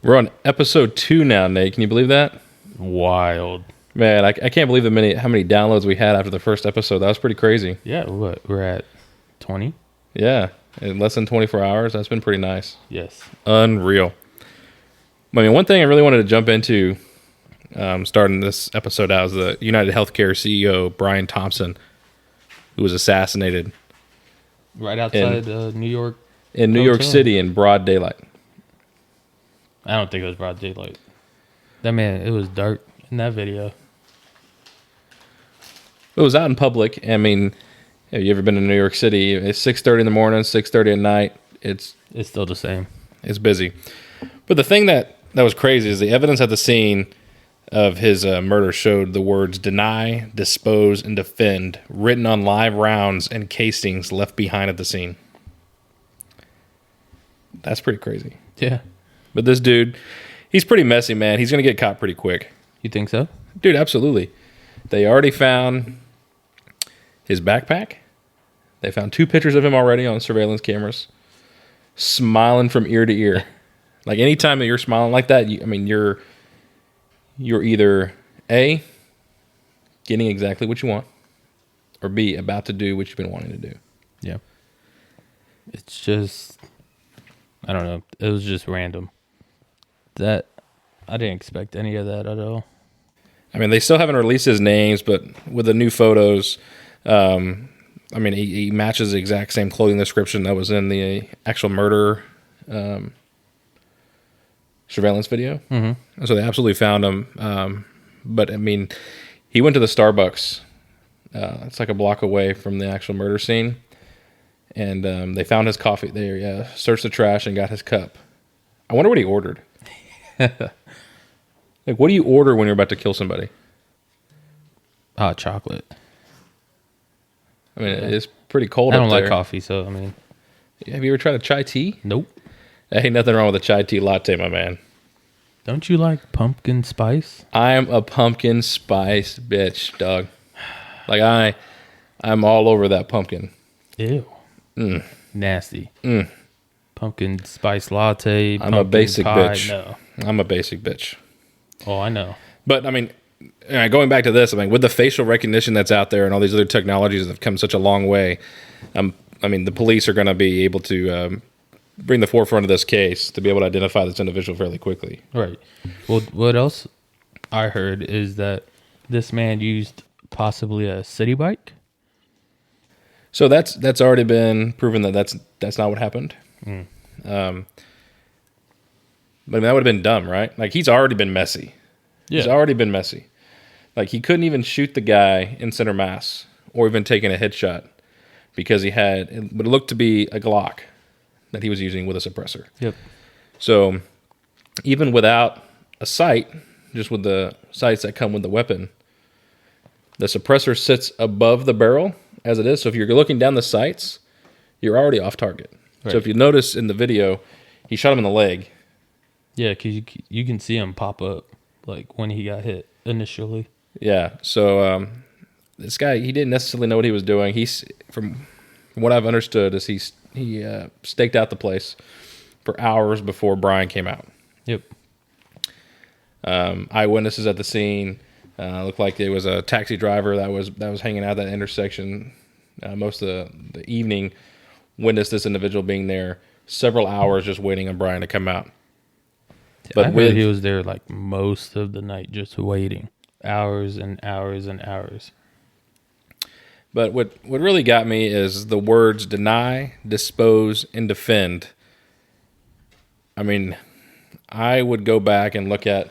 We're on episode 2 now, Nate. Can you believe that? Wild. Man, I can't believe how many downloads we had after the first episode. That was pretty crazy. Yeah, what? We're at 20? Yeah, in less than 24 hours. That's been pretty nice. Yes. Unreal. I mean, one thing I really wanted to jump into starting this episode out is the United Healthcare CEO, Brian Thompson, who was assassinated. Right outside New York. In New York City in broad daylight. I don't think it was broad daylight. That man, it was dark in that video. It was out in public. I mean, have you ever been to New York City? It's 6:30 in the morning, 6:30 at night. It's still the same. It's busy. But the thing that was crazy is the evidence at the scene of his murder showed the words deny, dispose, and defend written on live rounds and casings left behind at the scene. That's pretty crazy. Yeah. But this dude, he's pretty messy, man. He's going to get caught pretty quick. You think so? Dude, absolutely. They already found his backpack. They found 2 pictures of him already on surveillance cameras, smiling from ear to ear. Like anytime that you're smiling like that, you're either A, getting exactly what you want, or B, about to do what you've been wanting to do. Yeah. It's just, I don't know. It was just random. That, I didn't expect any of that at all. I mean, they still haven't released his names, but with the new photos, he matches the exact same clothing description that was in the actual murder surveillance video. Mm-hmm. So they absolutely found him. But, I mean, he went to the Starbucks. It's like a block away from the actual murder scene. And they found his coffee there. Yeah, searched the trash and got his cup. I wonder what he ordered. Like, what do you order when you're about to kill somebody? Hot chocolate. I mean, it's pretty cold I up don't there. like coffee, so, I mean. Have you ever tried a chai tea? Nope. There ain't nothing wrong with a chai tea latte, my man. Don't you like pumpkin spice? I'm a pumpkin spice bitch, dog. Like, I'm all over that pumpkin. Ew. Nasty. Mm. Pumpkin spice latte. I'm a basic pie. bitch. No. I'm a basic bitch. Oh, I know. But, I mean, going back to this, I mean, with the facial recognition that's out there and all these other technologies that have come such a long way, the police are going to be able to bring the forefront of this case to be able to identify this individual fairly quickly. Right. Well, what else I heard is that this man used possibly a city bike. So that's already been proven that that's not what happened. But that would have been dumb, right? Like, he's already been messy. Yeah. He's already been messy. Like, he couldn't even shoot the guy in center mass or even taking a headshot because he had what looked to be a Glock that he was using with a suppressor. Yep. So even without a sight, just with the sights that come with the weapon, the suppressor sits above the barrel as it is. So if you're looking down the sights, you're already off target. Right. So if you notice in the video, he shot him in the leg. Yeah, because you can see him pop up like when he got hit initially. Yeah, so this guy, he didn't necessarily know what he was doing. He's from what I've understood is he staked out the place for hours before Brian came out. Yep. Eyewitnesses at the scene looked like it was a taxi driver that was hanging out at that intersection most of the evening. Witnessed this individual being there several hours just waiting on Brian to come out. But I heard he was there like most of the night just waiting. Hours and hours and hours. But what really got me is the words deny, dispose, and defend. I mean, I would go back and look at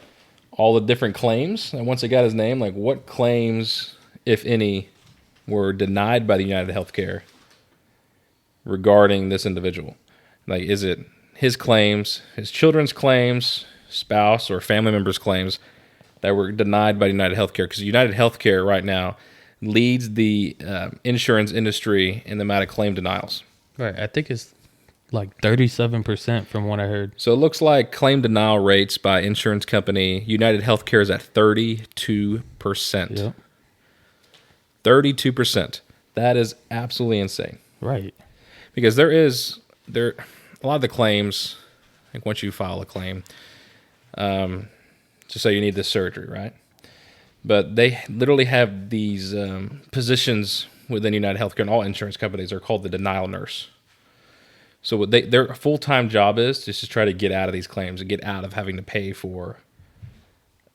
all the different claims. And once I got his name, like what claims, if any, were denied by the United Healthcare regarding this individual? Like, is it his claims, his children's claims, spouse or family members' claims that were denied by United Healthcare? Because United Healthcare right now leads the insurance industry in the amount of claim denials. Right. I think it's like 37% from what I heard. So it looks like claim denial rates by insurance company, United Healthcare is at 32%. Yep. 32%. That is absolutely insane. Right. Because there a lot of the claims, like once you file a claim, just say you need this surgery, right? But they literally have these positions within United Healthcare and all insurance companies are called the denial nurse. So what their full-time job is just to try to get out of these claims and get out of having to pay for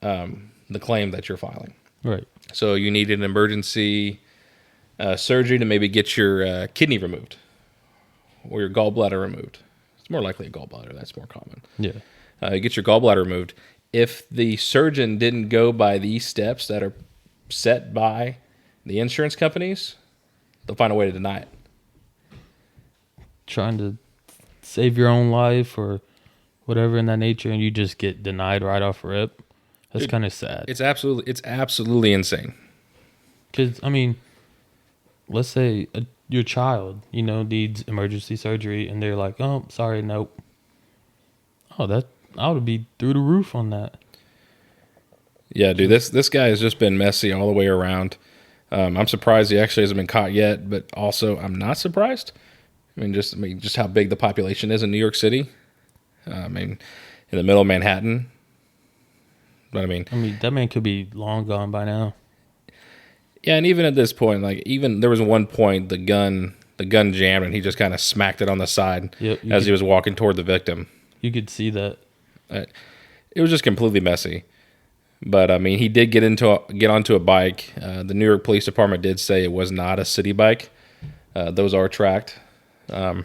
the claim that you're filing. Right. So you need an emergency surgery to maybe get your kidney removed or your gallbladder removed. It's more likely a gallbladder. That's more common. Yeah. You get your gallbladder removed. If the surgeon didn't go by these steps that are set by the insurance companies, they'll find a way to deny it. Trying to save your own life or whatever in that nature, and you just get denied right off rip. That's kind of sad. It's absolutely insane. Because, I mean, let's say your child, needs emergency surgery, and they're like, oh, sorry, nope. Oh, I would be through the roof on that. Yeah, dude, this guy has just been messy all the way around. I'm surprised he actually hasn't been caught yet, but also I'm not surprised. I mean, just how big the population is in New York City. In the middle of Manhattan. But I mean, that man could be long gone by now. Yeah, and even at this point, there was one point the gun jammed and he just kind of smacked it on the side as he was walking toward the victim. You could see that. It was just completely messy. But I mean, he did get onto a bike. The New York Police Department did say it was not a city bike. Those are tracked. And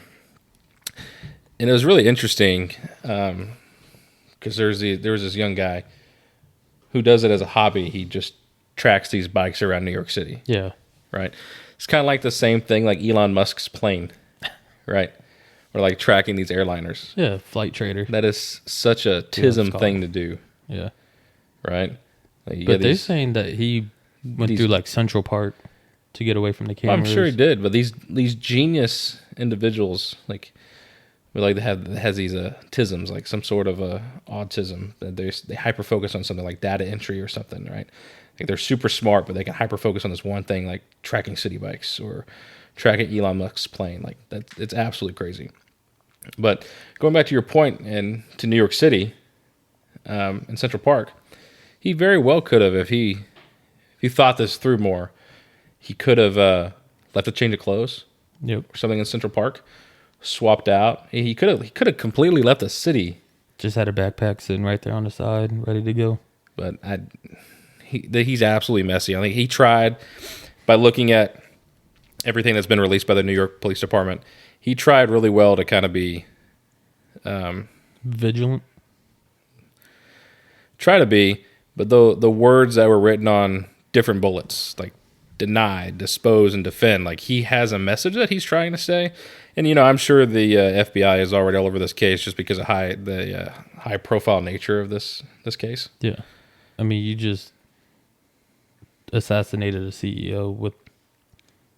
it was really interesting because there was this young guy who does it as a hobby. He just tracks these bikes around New York City. Yeah. Right. It's kind of like the same thing like Elon Musk's plane, right? Or like tracking these airliners. Yeah, flight trader. That is such a TISM thing to do. Yeah. Right? But they're saying that he went through like Central Park to get away from the cameras. I'm sure he did, but these genius individuals has these tisms, like some sort of autism. They hyper focus on something like data entry or something, right? Like they're super smart, but they can hyper focus on this one thing, like tracking city bikes or tracking Elon Musk's plane. Like it's absolutely crazy. But going back to your point and to New York City, in Central Park, he very well could have, if he thought this through more, he could have left a change of clothes, or something in Central Park, swapped out. He could have completely left the city. Just had a backpack sitting right there on the side, ready to go. But he's absolutely messy. I think he tried, by looking at everything that's been released by the New York Police Department, he tried really well to kind of be vigilant. Try to be, but the words that were written on different bullets, like deny, dispose, and defend, like he has a message that he's trying to say. And I'm sure the FBI is already all over this case just because of the high profile nature of this case. Yeah, I mean, you just assassinated a CEO with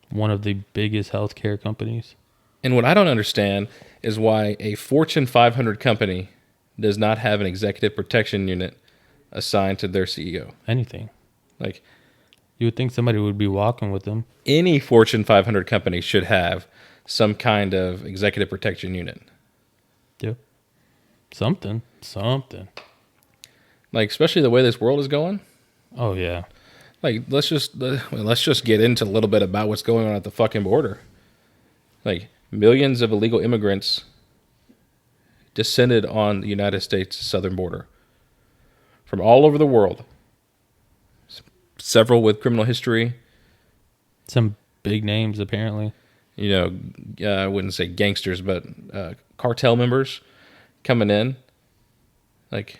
one of the biggest healthcare companies. And what I don't understand is why a Fortune 500 company does not have an executive protection unit assigned to their CEO. Anything. Like, you would think somebody would be walking with them. Any Fortune 500 company should have some kind of executive protection unit. Yep. Something. Like, especially the way this world is going. Oh, yeah. Like, let's just get into a little bit about what's going on at the fucking border. Like, millions of illegal immigrants descended on the United States southern border from all over the world. Several with criminal history. Some big names, apparently. I wouldn't say gangsters, but cartel members coming in. Like,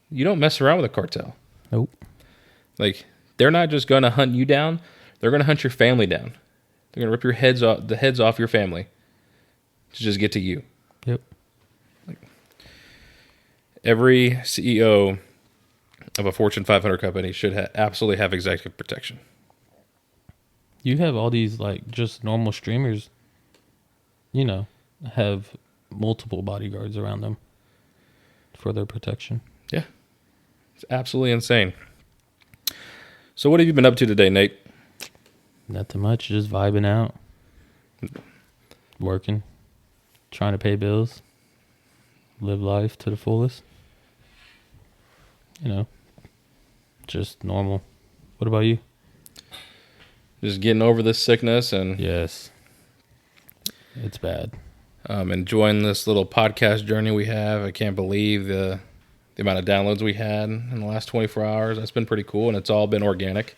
you don't mess around with a cartel. Nope. Like, they're not just going to hunt you down. They're going to hunt your family down. They're going to rip the heads off your family to just get to you. Yep. Like, every CEO of a Fortune 500 company should absolutely have executive protection. You have all these, like, just normal streamers, have multiple bodyguards around them for their protection. Yeah. It's absolutely insane. So what have you been up to today, Nate? Nothing much, just vibing out. Working. Trying to pay bills. Live life to the fullest. You know, just normal. What about you? Just getting over this sickness and Yes. It's bad. enjoying this little podcast journey we have. I can't believe the amount of downloads we had in the last 24 hours. That's been pretty cool, and it's all been organic.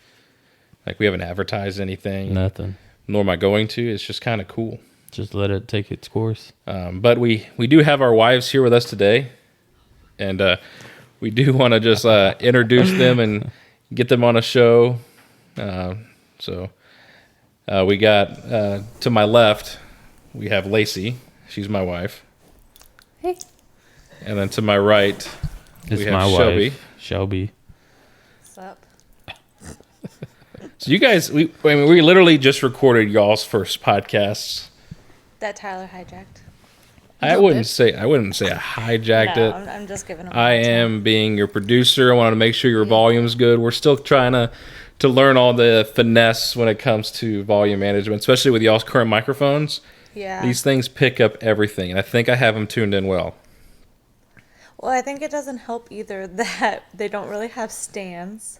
Like, we haven't advertised anything. Nothing. Nor am I going to. It's just kind of cool. Just let it take its course. But we do have our wives here with us today, and we do want to just introduce them and get them on a show. So we got, to my left, we have Lacee. She's my wife. Hey. And then to my right, It's we have my Shelby. wife, Shelby. What's up? So you guys, we literally just recorded y'all's first podcasts. That Tyler hijacked. I wouldn't say I hijacked No, it. I'm just giving him. I am being your producer. I wanted to make sure your volume's good. We're still trying to learn all the finesse when it comes to volume management, especially with y'all's current microphones. Yeah. These things pick up everything, and I think I have them tuned in well. Well, I think it doesn't help either that they don't really have stands.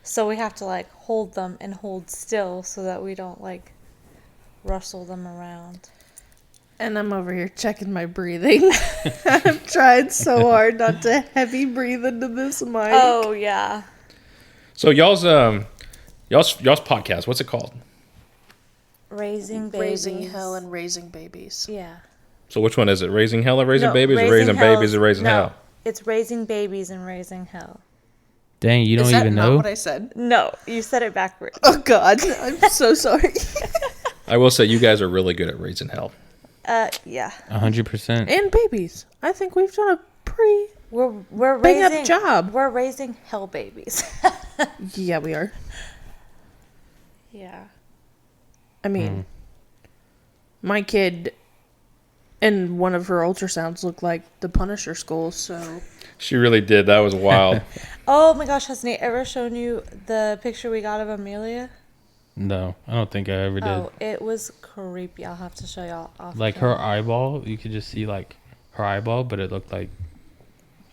So we have to like hold them and hold still so that we don't like rustle them around. And I'm over here checking my breathing. I've tried so hard not to heavy breathe into this mic. Oh yeah. So y'all's podcast, what's it called? Raising babies. Raising hell and raising babies. Yeah. So which one is it? Raising Hell or Raising No, Babies, or Raising Hell's- Babies or Raising no, Hell? It's raising babies and raising hell. Dang, you don't Is that even not know? what I said? No, you said it backwards. Oh God, I'm so sorry. I will say you guys are really good at Raising Hell. Yeah. 100%. And babies. I think we've done a pretty We're big raising up job. We're raising hell babies. Yeah, we are. Yeah. I mean, my kid and one of her ultrasounds looked like the Punisher skull, so She really did. That was wild. Oh my gosh, has Nate ever shown you the picture we got of Amelia? No, I don't think I ever did. Oh, it was creepy. I'll have to show y'all off. Like her eyeball, you could just see like her eyeball, but it looked like,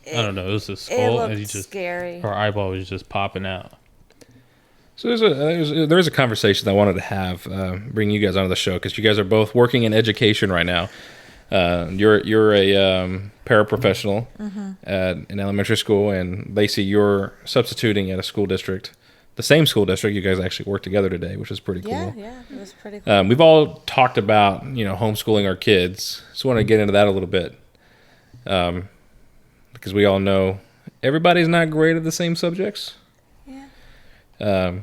I don't know, it was a It skull, looked and he just scary. her eyeball was just popping out. So there's a conversation I wanted to have, bring you guys onto the show, because you guys are both working in education right now. You're a paraprofessional at an elementary school, and Lacee, you're substituting at a school district, the same school district. You guys actually work together today, which is pretty cool. Yeah, it was pretty cool. We've all talked about homeschooling our kids, so I want to get into that a little bit, because we all know everybody's not great at the same subjects. Yeah.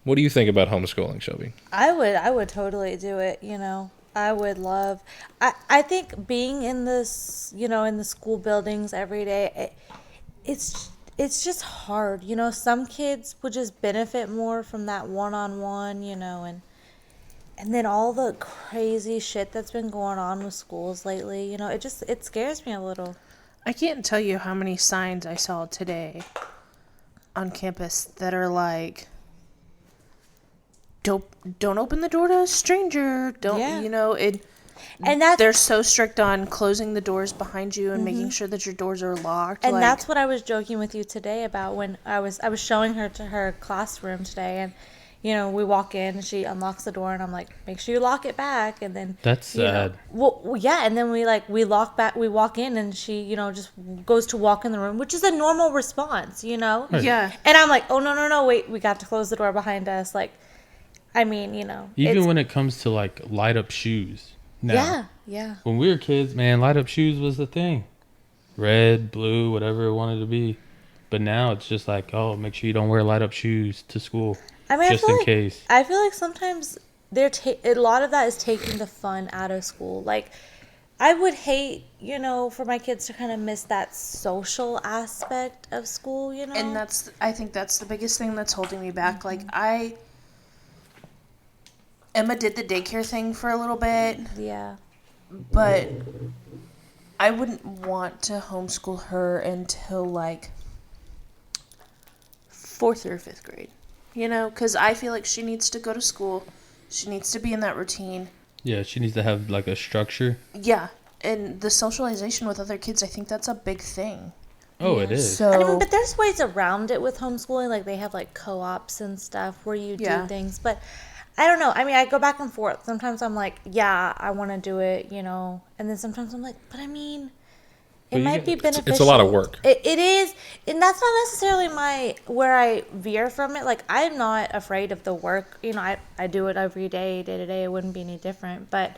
What do you think about homeschooling, Shelby? I would totally do it, I would love I think being in this, in the school buildings every day, it's just hard. Some kids would just benefit more from that one-on-one, and then all the crazy shit that's been going on with schools lately, it scares me a little. I can't tell you how many signs I saw today on campus that are like, don't open the door to a stranger. Don't, Yeah. And they're so strict on closing the doors behind you and making sure that your doors are locked. And that's what I was joking with you today about when I was showing her to her classroom today, and we walk in, she unlocks the door, and I'm like, make sure you lock it back, and then That's sad. Well, yeah, and then we lock back, we walk in, and she just goes to walk in the room, which is a normal response, Right. Yeah. And I'm like, oh no, wait, we got to close the door behind us, like, I mean, Even when it comes to like light up shoes. Now, yeah. when we were kids, man, light up shoes was the thing. Red, blue, whatever it wanted to be. But now it's just like, oh, make sure you don't wear light up shoes to school. I mean, just in case. I feel like sometimes a lot of that is taking the fun out of school. Like, I would hate, for my kids to kind of miss that social aspect of school, And I think that's the biggest thing that's holding me back. Like, Emma did the daycare thing for a little bit, Yeah. but I wouldn't want to homeschool her until like 4th or 5th grade, because I feel like she needs to go to school. She needs to be in that routine. Yeah, she needs to have like a structure. Yeah. And the socialization with other kids, I think that's a big thing. Oh, it is. I mean, So but there's ways around it with homeschooling. Like they have like co-ops and stuff where you Yeah. do things. But I don't know. I mean, I go back and forth. Sometimes I'm like, yeah, I want to do it, you know. And then sometimes I'm like, but I mean, it But you might be get- beneficial. it's a lot of work. It is, and that's not necessarily where I veer from it. Like I'm not afraid of the work. You know, I do it every day, day to day. It wouldn't be any different. But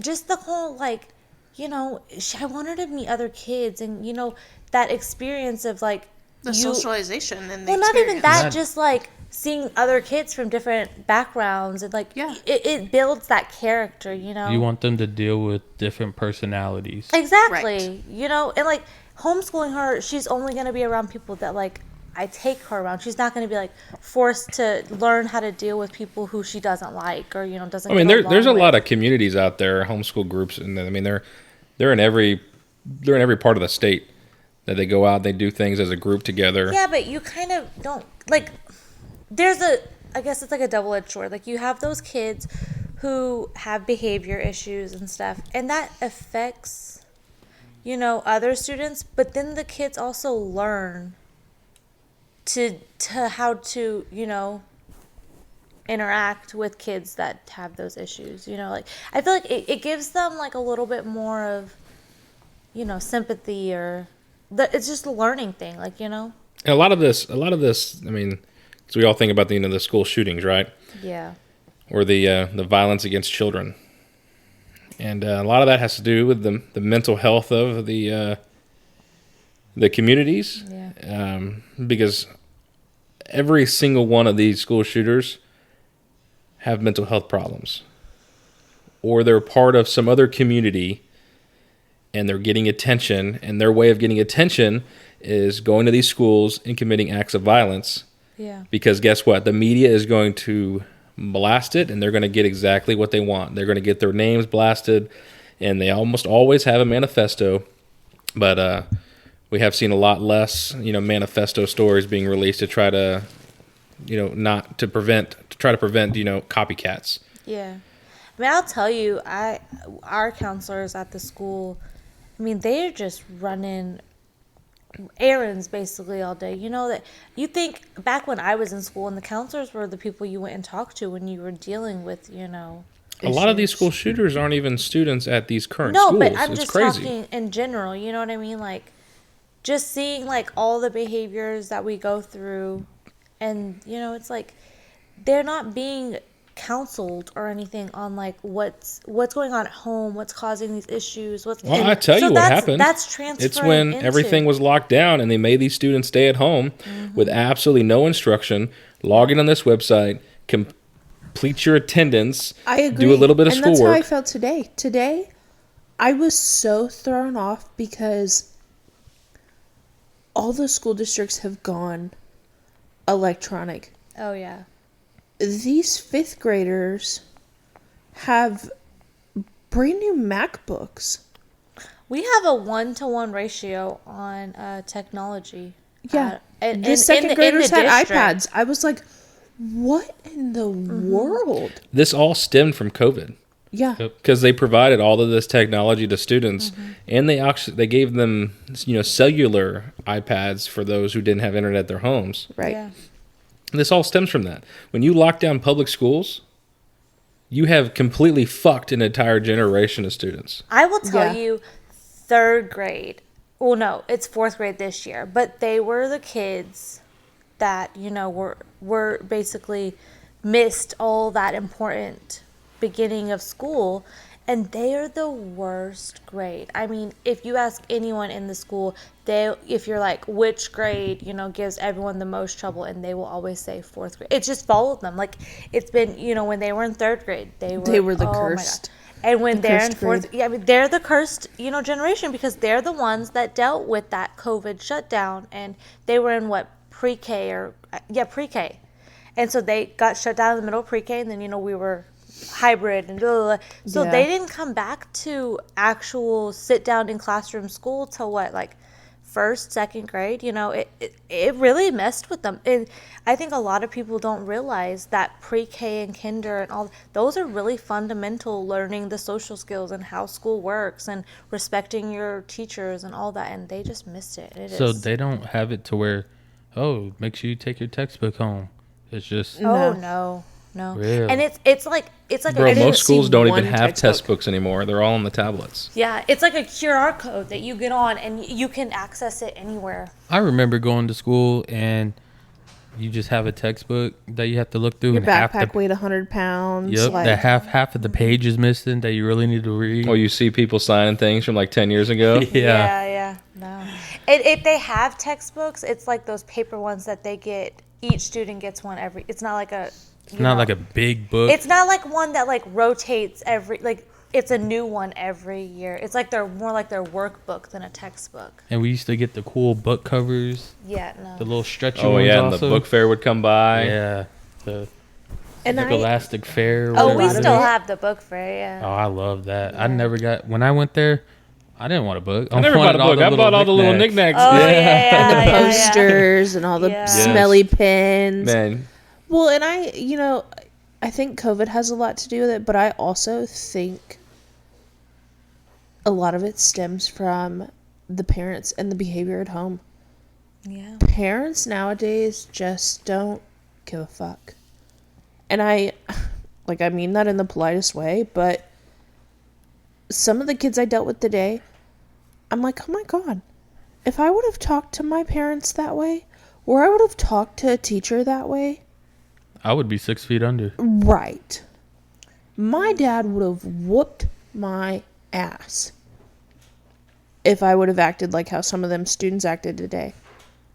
just the whole like, you know, I want her to meet other kids, and you know that experience of like the socialization and the well, not even experience. that, Not- just like seeing other kids from different backgrounds and like Yeah. it builds that character, you know. You want them to deal with different personalities. Exactly. Right. You know, and like homeschooling her, she's only going to be around people that like I take her around. She's not going to be like forced to learn how to deal with people who she doesn't like or you know doesn't. I mean, get there's a along lot with. of communities out there, homeschool groups, and I mean they're in every part of the state that they go out, they do things as a group together. Yeah, but you kind of don't like. I guess it's like a double-edged sword. Like you have those kids who have behavior issues and stuff, and that affects, you know, other students. But then the kids also learn to how to, you know, interact with kids that have those issues. You know, like I feel like it gives them like a little bit more of, you know, sympathy or it's just a learning thing. Like you know. And a lot of this, I mean, so we all think about the school shootings, right? Yeah. Or the violence against children, and a lot of that has to do with the mental health of the communities. Yeah. Because every single one of these school shooters have mental health problems, or they're part of some other community, and they're getting attention, and their way of getting attention is going to these schools and committing acts of violence. Yeah. Because guess what? The media is going to blast it, and they're going to get exactly what they want. They're going to get their names blasted, and they almost always have a manifesto. But we have seen a lot less, manifesto stories being released to try to, to prevent copycats. Yeah. I mean, I'll tell you, our counselors at the school, I mean, they're just running errands basically all day. You know that you think back when I was in school and the counselors were the people you went and talked to when you were dealing with, A lot of these school shooters aren't even students at these current no, schools. but I'm it's just crazy. talking in general. You know what I mean? Like, just seeing like all the behaviors that we go through, and it's like they're not being counseled or anything on like what's going on at home, what's causing these issues. I tell you what happened. That's transferring. It's when everything was locked down and they made these students stay at home with absolutely no instruction. Log in on this website, complete your attendance. I agree. Do a little bit of and that's how I schoolwork. felt today. Today, I was so thrown off because all the school districts have gone electronic. Oh yeah. These 5th graders have brand new MacBooks. We have a 1-to-1 ratio on technology. Yeah. And The in second the graders had district. iPads. I was like, what in the world? This all stemmed from COVID Yeah. Yep. because they provided all of this technology to students, and they gave them cellular iPads for those who didn't have internet at their homes. Right. Yeah. This all stems from that. When you lock down public schools, you have completely fucked an entire generation of students. I will tell Yeah. you, 3rd grade. Well, no, it's 4th grade this year. But they were the kids that were basically missed all that important beginning of school, and they are the worst grade. I mean, if you ask anyone in the school, if you're like which grade gives everyone the most trouble, and they will always say 4th grade. It just followed them. Like it's been when they were in 3rd grade, they were the oh my cursed. God. And when they're in cursed 4th, grade. yeah, I mean, they're the cursed generation, because they're the ones that dealt with that COVID shutdown, and they were in pre-K, and so they got shut down in the middle of pre-K, and then we were hybrid and blah, blah, blah. So Yeah. they didn't come back to actual sit down in classroom school till first, second grade, it really messed with them. And I think a lot of people don't realize that pre-K and kinder and all those are really fundamental, learning the social skills and how school works and respecting your teachers and all that, and they just missed it. So they don't have it to where, oh, make sure you take your textbook home. It's just no. Really? And it's like Bro, most see schools don't one even have textbook. textbooks anymore. They're all on the tablets. yeah, it's like a QR code that you get on and you can access it anywhere. I remember going to school and you just have a textbook that you have to look through. Your and half backpack weighed 100 pounds. Yep, like, that half of the page is missing that you really need to read. Oh, you see people signing things from like 10 years ago? Yeah. No. And if they have textbooks, it's like those paper ones that they get. Each student gets one every. It's not like a. It's not like a big book. It's not like one that like rotates every. Like it's a new one every year. It's like they're more like their workbook than a textbook. And we used to get the cool book covers. Yeah. No. The little stretchy Oh, ones yeah, and also. the book fair would come by. Yeah. The and Elastic Fair. Oh, whatever we it still is. have the book fair. Yeah. Oh, I love that. Yeah. I never got when I went there. I didn't want a book. I never bought a book. I bought all the little knickknacks. Oh yeah. and the yeah. posters and all the Yeah. smelly pens. Man, Well, and I think COVID has a lot to do with it, but I also think a lot of it stems from the parents and the behavior at home. Yeah. Parents nowadays just don't give a fuck. And I mean that in the politest way, but some of the kids I dealt with today, I'm like, oh my God, if I would have talked to my parents that way, or I would have talked to a teacher that way, I would be 6 feet under. right. My dad would have whooped my ass if I would have acted like how some of them students acted today.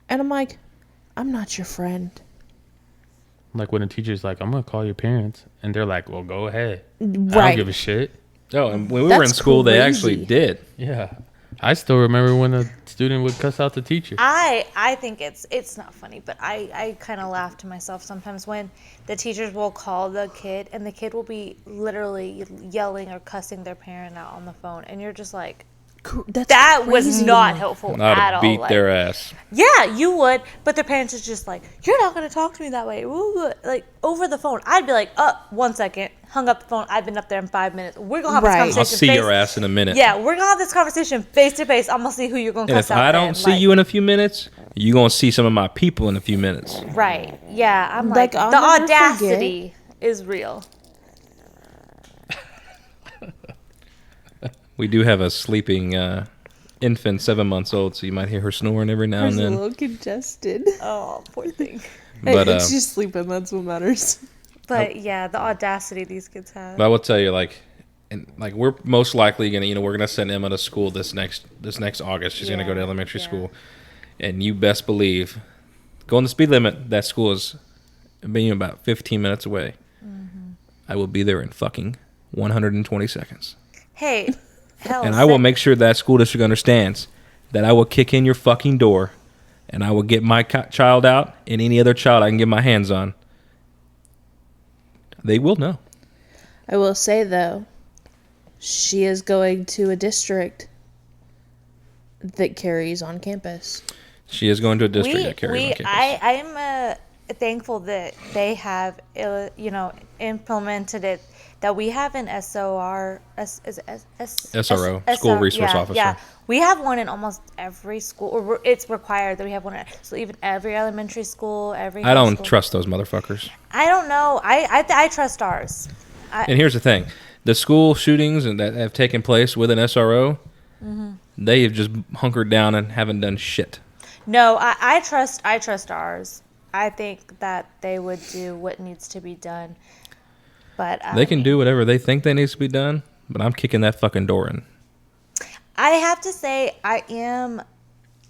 And I'm like, I'm not your friend. Like when a teacher's like, I'm gonna call your parents, and they're like, well, go ahead. I don't Right. give a shit. oh, and when we were in That's school, they actually crazy. did. Yeah. I still remember when a student would cuss out the teacher. I think it's not funny, but I kind of laugh to myself sometimes when the teachers will call the kid and the kid will be literally yelling or cussing their parent out on the phone, and you're just like, That's that was crazy. not helpful I'd at have all. beat Like, their ass. yeah, you would, but their parents is just like, you're not gonna talk to me that way, ooh, like over the phone. I'd be like, 1 second, hung up the phone. I've been up there in 5 minutes. We're gonna have Right. this I'll conversation. see your ass in a minute. Yeah, we're gonna have this conversation face to face. I'm gonna see who you're gonna And cuss if out. I don't then. see Like, you in a few minutes, you're going to see some of my people in a few minutes. right? Yeah, I'm Like, like, I'll the never audacity is real. We do have a sleeping infant, 7 months old, so you might hear her snoring every now and It's a then. little congested. Oh, poor thing. But It's just sleeping. That's what matters. But yeah, the audacity these kids have. But I will tell you, we're most likely gonna, we're gonna send Emma to school this next August. She's gonna go to Yeah, elementary yeah. school, and you best believe, going the speed limit, that school is being about 15 minutes away. Mm-hmm. I will be there in fucking 120 seconds, Hey, hell, and I will make sure that school district understands that I will kick in your fucking door, and I will get my child out and any other child I can get my hands on. They will know. I will say, though, she is going to a district that carries on campus. She is going to a district that carries on campus. I'm thankful that they have, implemented it. That we have an SRO, School Resource Officer. Yeah, we have one in almost every school. Or it's required that we have one. So even every elementary school, every. I high don't school. trust those motherfuckers. I don't know. I trust ours. And here's the thing: the school shootings that have taken place with an SRO, they have just hunkered down and haven't done shit. No, I trust ours. I think that they would do what needs to be done. But They can do whatever they think they needs to be done, but I'm kicking that fucking door in. I have to say, I am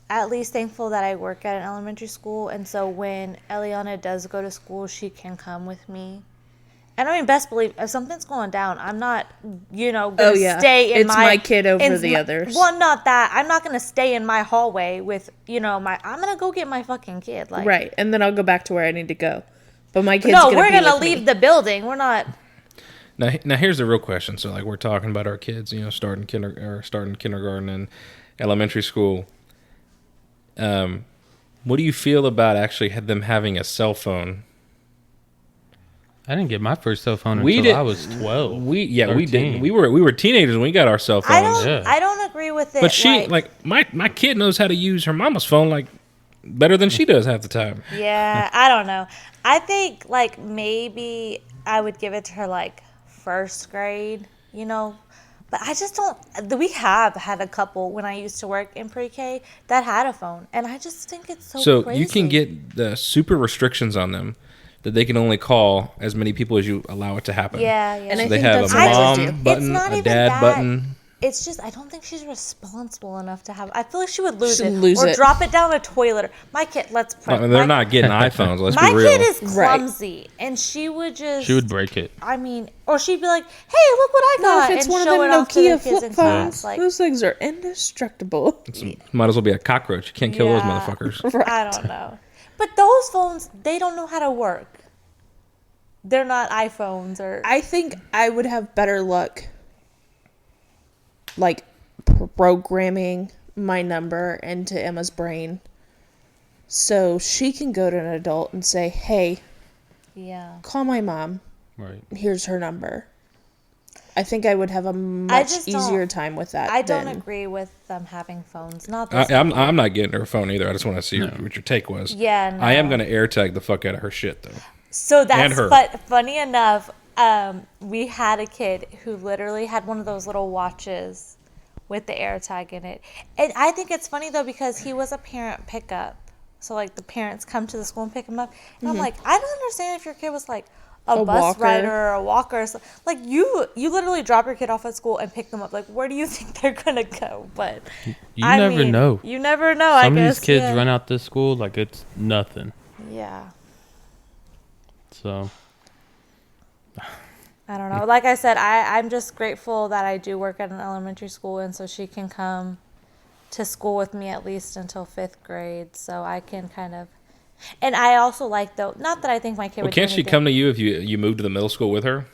at least thankful that I work at an elementary school, and so when Eliana does go to school, she can come with me. And I mean, best believe, if something's going down, I'm not, gonna stay in It's my kid over the others. Well, not that. I'm not gonna stay in my hallway with, I'm gonna go get my fucking kid. Like, Right, and then I'll go back to where I need to go. But my kid's no, gonna we're be gonna with me. leave the building. We're not. Now here's the real question. So we're talking about our kids, starting kindergarten and elementary school. What do you feel about actually them having a cell phone? I didn't get my first cell phone We until did- I was 12. We didn't. 13. We were teenagers when we got our cell phones. Yeah. I don't agree with it. But she my kid knows how to use her mama's phone like better than she does half the time. Yeah, I don't know. I think like maybe I would give it to her like first grade, you know. But I just don't. We have had a couple when I used to work in pre-K that had a phone, and I just think it's so crazy. You can get the super restrictions on them that they can only call as many people as you allow it to happen. Yeah. And So I they think have that's a what I would mom do. It's button, not a even dad that. button. It's just I don't think she's responsible enough to have. I feel like she would lose She'd it lose or it. drop it down a toilet. My kid, let's pray. They're not getting iPhones. Let's My be real. kid is Right. clumsy, and she would just. She would break it. I mean, or she'd be like, "Hey, look what I No, got!" if it's and one of show them it off to the Nokia kids flip in class. phones, Like, those things are indestructible. Might as well be a cockroach. You can't kill those Yeah. motherfuckers. I don't know, but those phones, they don't know how to work. They're not iPhones or. I think I would have better luck, like, programming my number into Emma's brain so she can go to an adult and say, hey, Yeah. call my mom. Right. Here's her number. I think I would have a much just don't- easier time with that. I don't than- agree with them having phones. Not this. I'm not getting her phone either. I just want to see what your take was. Yeah, I am no. going to air tag the fuck out of her shit though. So that's her. but funny enough, we had a kid who literally had one of those little watches with the AirTag in it. And I think it's funny though because he was a parent pickup. So like the parents come to the school and pick him up. And I'm like, I don't understand if your kid was like a bus walker. rider or a walker. So, like you literally drop your kid off at school and pick them up. Like where do you think they're gonna go? But You never know. You never know. I Some of guess these kids yeah. run out this school like it's nothing. Yeah. So I don't know. Like I said, I'm just grateful that I do work at an elementary school, and so she can come to school with me at least until 5th grade, so I can kind of. And I also like though, not that I think my kid Well, would. do can't she anything- come to you if you move to the middle school with her?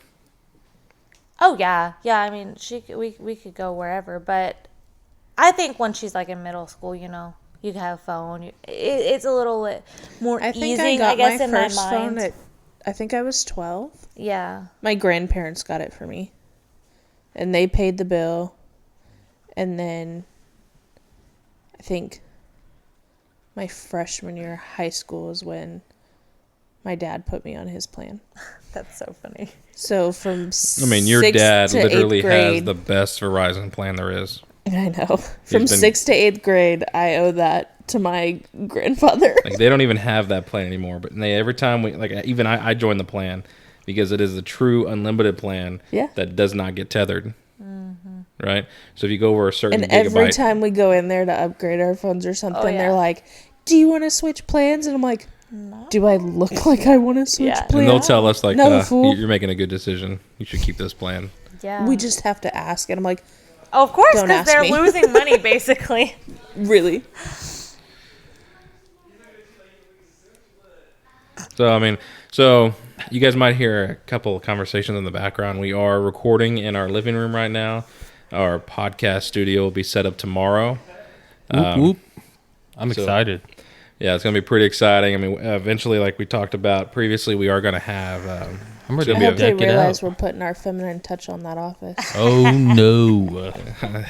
Oh yeah. I mean, we could go wherever, but I think when she's like in middle school, you know, you can have a phone. It's a little more I think easy, I got guess, my in first my phone mind. at, I think I was 12. Yeah. My grandparents got it for me. And they paid the bill. And then I think my freshman year of high school is when my dad put me on his plan. That's so funny. So from I mean, your 6th dad to 8th literally has grade, the best Verizon plan there is. I know. From been- 6th to 8th grade, I owe that to my grandfather. Like they don't even have that plan anymore. But every time I joined the plan because it is a true unlimited plan Yeah. that does not get tethered. Right? So if you go over a certain And every gigabyte, time we go in there to upgrade our phones or something, yeah. they're like, do you want to switch plans? And I'm like, do I look like I want to switch Yeah. plans? and they'll tell us like, No, fool. you're making a good decision. You should keep this plan. Yeah. We just have to ask. And I'm like, Oh, of course, Don't because ask they're me. losing money basically. really? So you guys might hear a couple of conversations in the background. We are recording in our living room right now. Our podcast studio will be set up tomorrow. whoop, whoop. I'm so- excited. Yeah, it's going to be pretty exciting. I mean, eventually, like we talked about previously, we are going to have. I'm ready It's to I gonna hope be they deck it realize out. we're putting our feminine touch on that office. Oh no.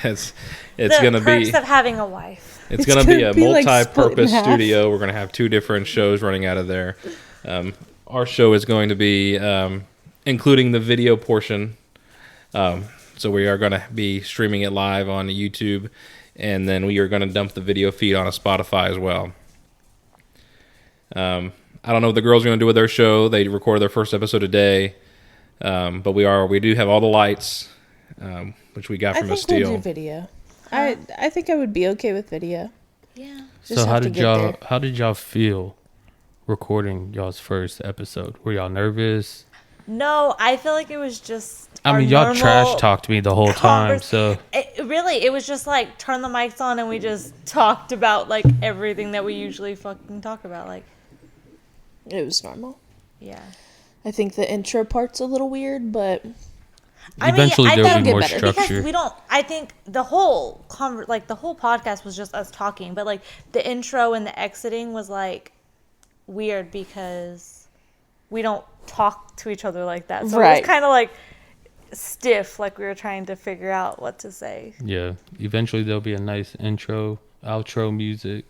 it's The going to perks be of having a wife. it's going to be a gonna be, like, split in multi-purpose half. studio. We're going to have 2 different shows running out of there. Our show is going to be including the video portion. So we are going to be streaming it live on YouTube, and then we are going to dump the video feed on a Spotify as well. I don't know what the girls are going to do with their show. They recorded their first episode today, but we do have all the lights, which we got I from think Estelle. we'll do video. I think I would be okay with video. Yeah. Just So have to get there. how did y'all feel recording y'all's first episode? Were y'all nervous? No, I feel like it was just. I our mean, y'all normal trash talked me the whole time, convers- so It was just like turn the mics on and we just talked about like everything that we usually fucking talk about. Like, It was normal. yeah. I think the intro part's a little weird, but Eventually I there'll think be more better. because structure. we don't. I think the whole the whole podcast was just us talking, but like the intro and the exiting was like weird because we don't talk to each other like that. So it Right. was kind of like stiff, like we were trying to figure out what to say. Yeah. Eventually there'll be a nice intro, outro music,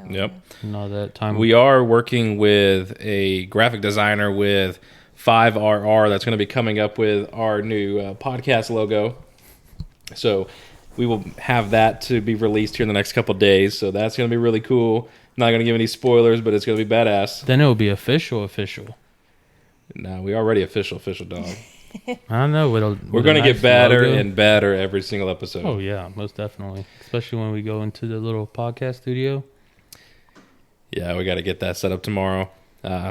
Yep. and all that time. We are working with a graphic designer with 5RR that's going to be coming up with our new podcast logo. So we will have that to be released here in the next couple days. So that's going to be really cool. Not going to give any spoilers, but it's going to be badass. Then it'll be official. No, we already official dog. I don't know. We're going to get better and better every single episode. Oh yeah, most definitely. Especially when we go into the little podcast studio. Yeah, we got to get that set up tomorrow.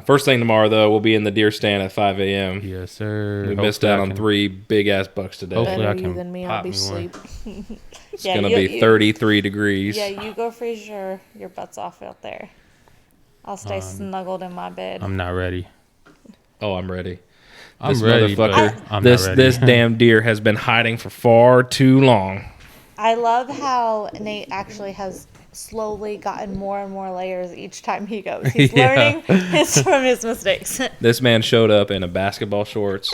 First thing tomorrow, though, we'll be in the deer stand at 5 a.m. Yes, sir. We missed out on 3 big-ass bucks today. Hopefully Better I you can than me. pop I'll be me one. asleep. It's going to be 33 degrees. Yeah, you go freeze your butts off out there. I'll stay snuggled in my bed. I'm not ready. Oh, I'm ready. I'm This ready, but motherfucker, I'm this not ready. this damn deer has been hiding for far too long. I love how Nate actually has slowly gotten more and more layers each time he goes. He's Yeah. learning from his mistakes. This man showed up in a basketball shorts,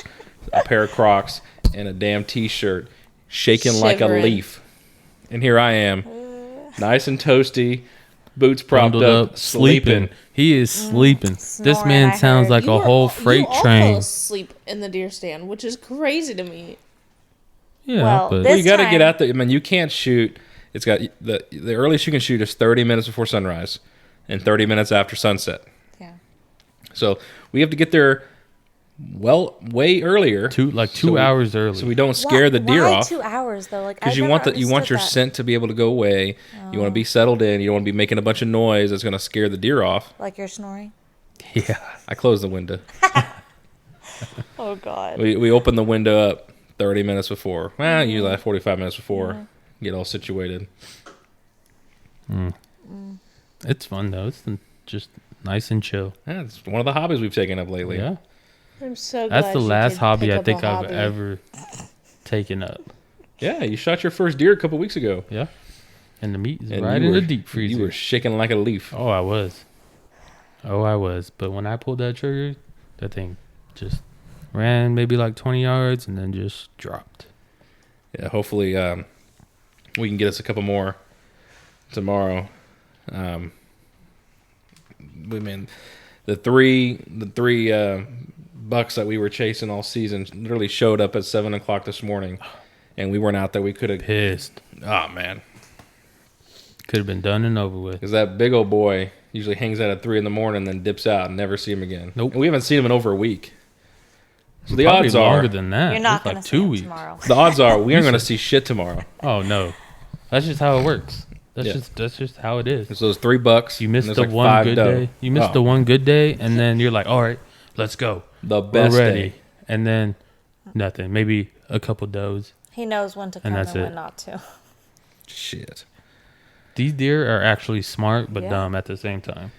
a pair of Crocs, and a damn T-shirt, shaking like a Shivering. leaf. And here I am, nice and toasty, boots propped Bundled up, sleeping. He is sleeping. This Snoring, man I sounds heard. like a whole freight you train. almost sleep in the deer stand, which is crazy to me. Yeah, Well, but this- You got to time- get out there. I mean, you can't shoot. It's got the earliest you can shoot is 30 minutes before sunrise, and 30 minutes after sunset. Yeah. So we have to get there way earlier. 2 hours early. So we don't scare the deer Why off. 2 hours though? Like Because I've you want never you want your understood scent to be able to go away. You want to be settled in. You don't want to be making a bunch of noise that's going to scare the deer off. that. Like you're snoring. yeah. I close the window. Oh God. We open the window up 30 minutes before. Well, usually like 45 minutes before. Get all situated. It's fun though. It's just nice and chill. Yeah, it's one of the hobbies we've taken up lately. Yeah. I'm so glad That's the you last could hobby pick I up a think I've hobby. ever taken up. Yeah, you shot your first deer a couple weeks ago. Yeah. And the meat is And right you in were- the deep freezer. You were shaking like a leaf. Oh, I was. But when I pulled that trigger, that thing just ran maybe like 20 yards and then just dropped. Yeah, hopefully we can get us a couple more tomorrow. I mean, the three bucks that we were chasing all season literally showed up at 7 o'clock this morning, and we weren't out there. We could have. Pissed. Oh man, Could have been done and over with. because that big old boy usually hangs out at 3 in the morning, then dips out and never see him again. Nope. And we haven't seen him in over a week. So the Probably odds are longer than that. You're not It's gonna like see 2 him weeks. tomorrow. the odds are we aren't going to see shit tomorrow. Oh no, that's just how it works. Yeah. That's just how it is. It's those $3. You missed and the there's like one 5 good dough. day. You missed Oh, the one good day, and then you're like, all right, let's go. the We're best ready. day. And then nothing. Maybe a couple does. He knows when to come And and, that's when it. not to. Shit. These deer are actually smart but Yeah. dumb at the same time.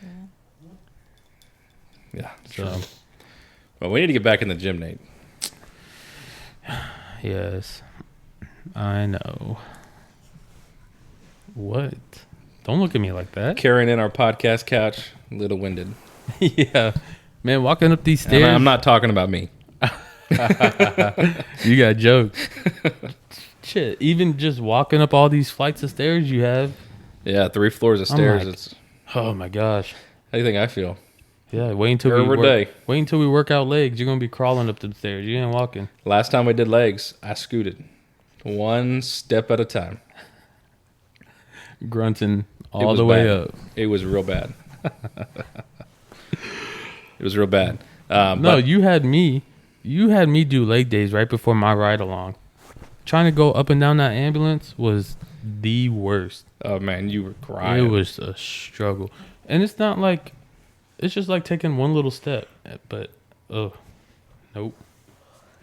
Yeah. So Well, we need to get back in the gym, Nate. yes, I know. What? Don't look at me like that. Carrying in our podcast couch, a little winded. Yeah, man, walking up these And stairs. I'm not talking about me. You got jokes. Shit, even just walking up all these flights of stairs you have. Yeah, 3 floors of stairs. like- It's Oh my gosh. how do you think I feel? Yeah, wait until Every we day. wait until we work out legs. You're gonna be crawling up the stairs. You ain't walking. Last time we did legs, I scooted 1 step at a time. Grunting It all was the way bad. up. It was real bad. It was real bad. No, But you had me do leg days right before my ride along. Trying to go up and down that ambulance was the worst. oh man, you were crying. It was a struggle. And it's not like it's just like taking one little step. But nope.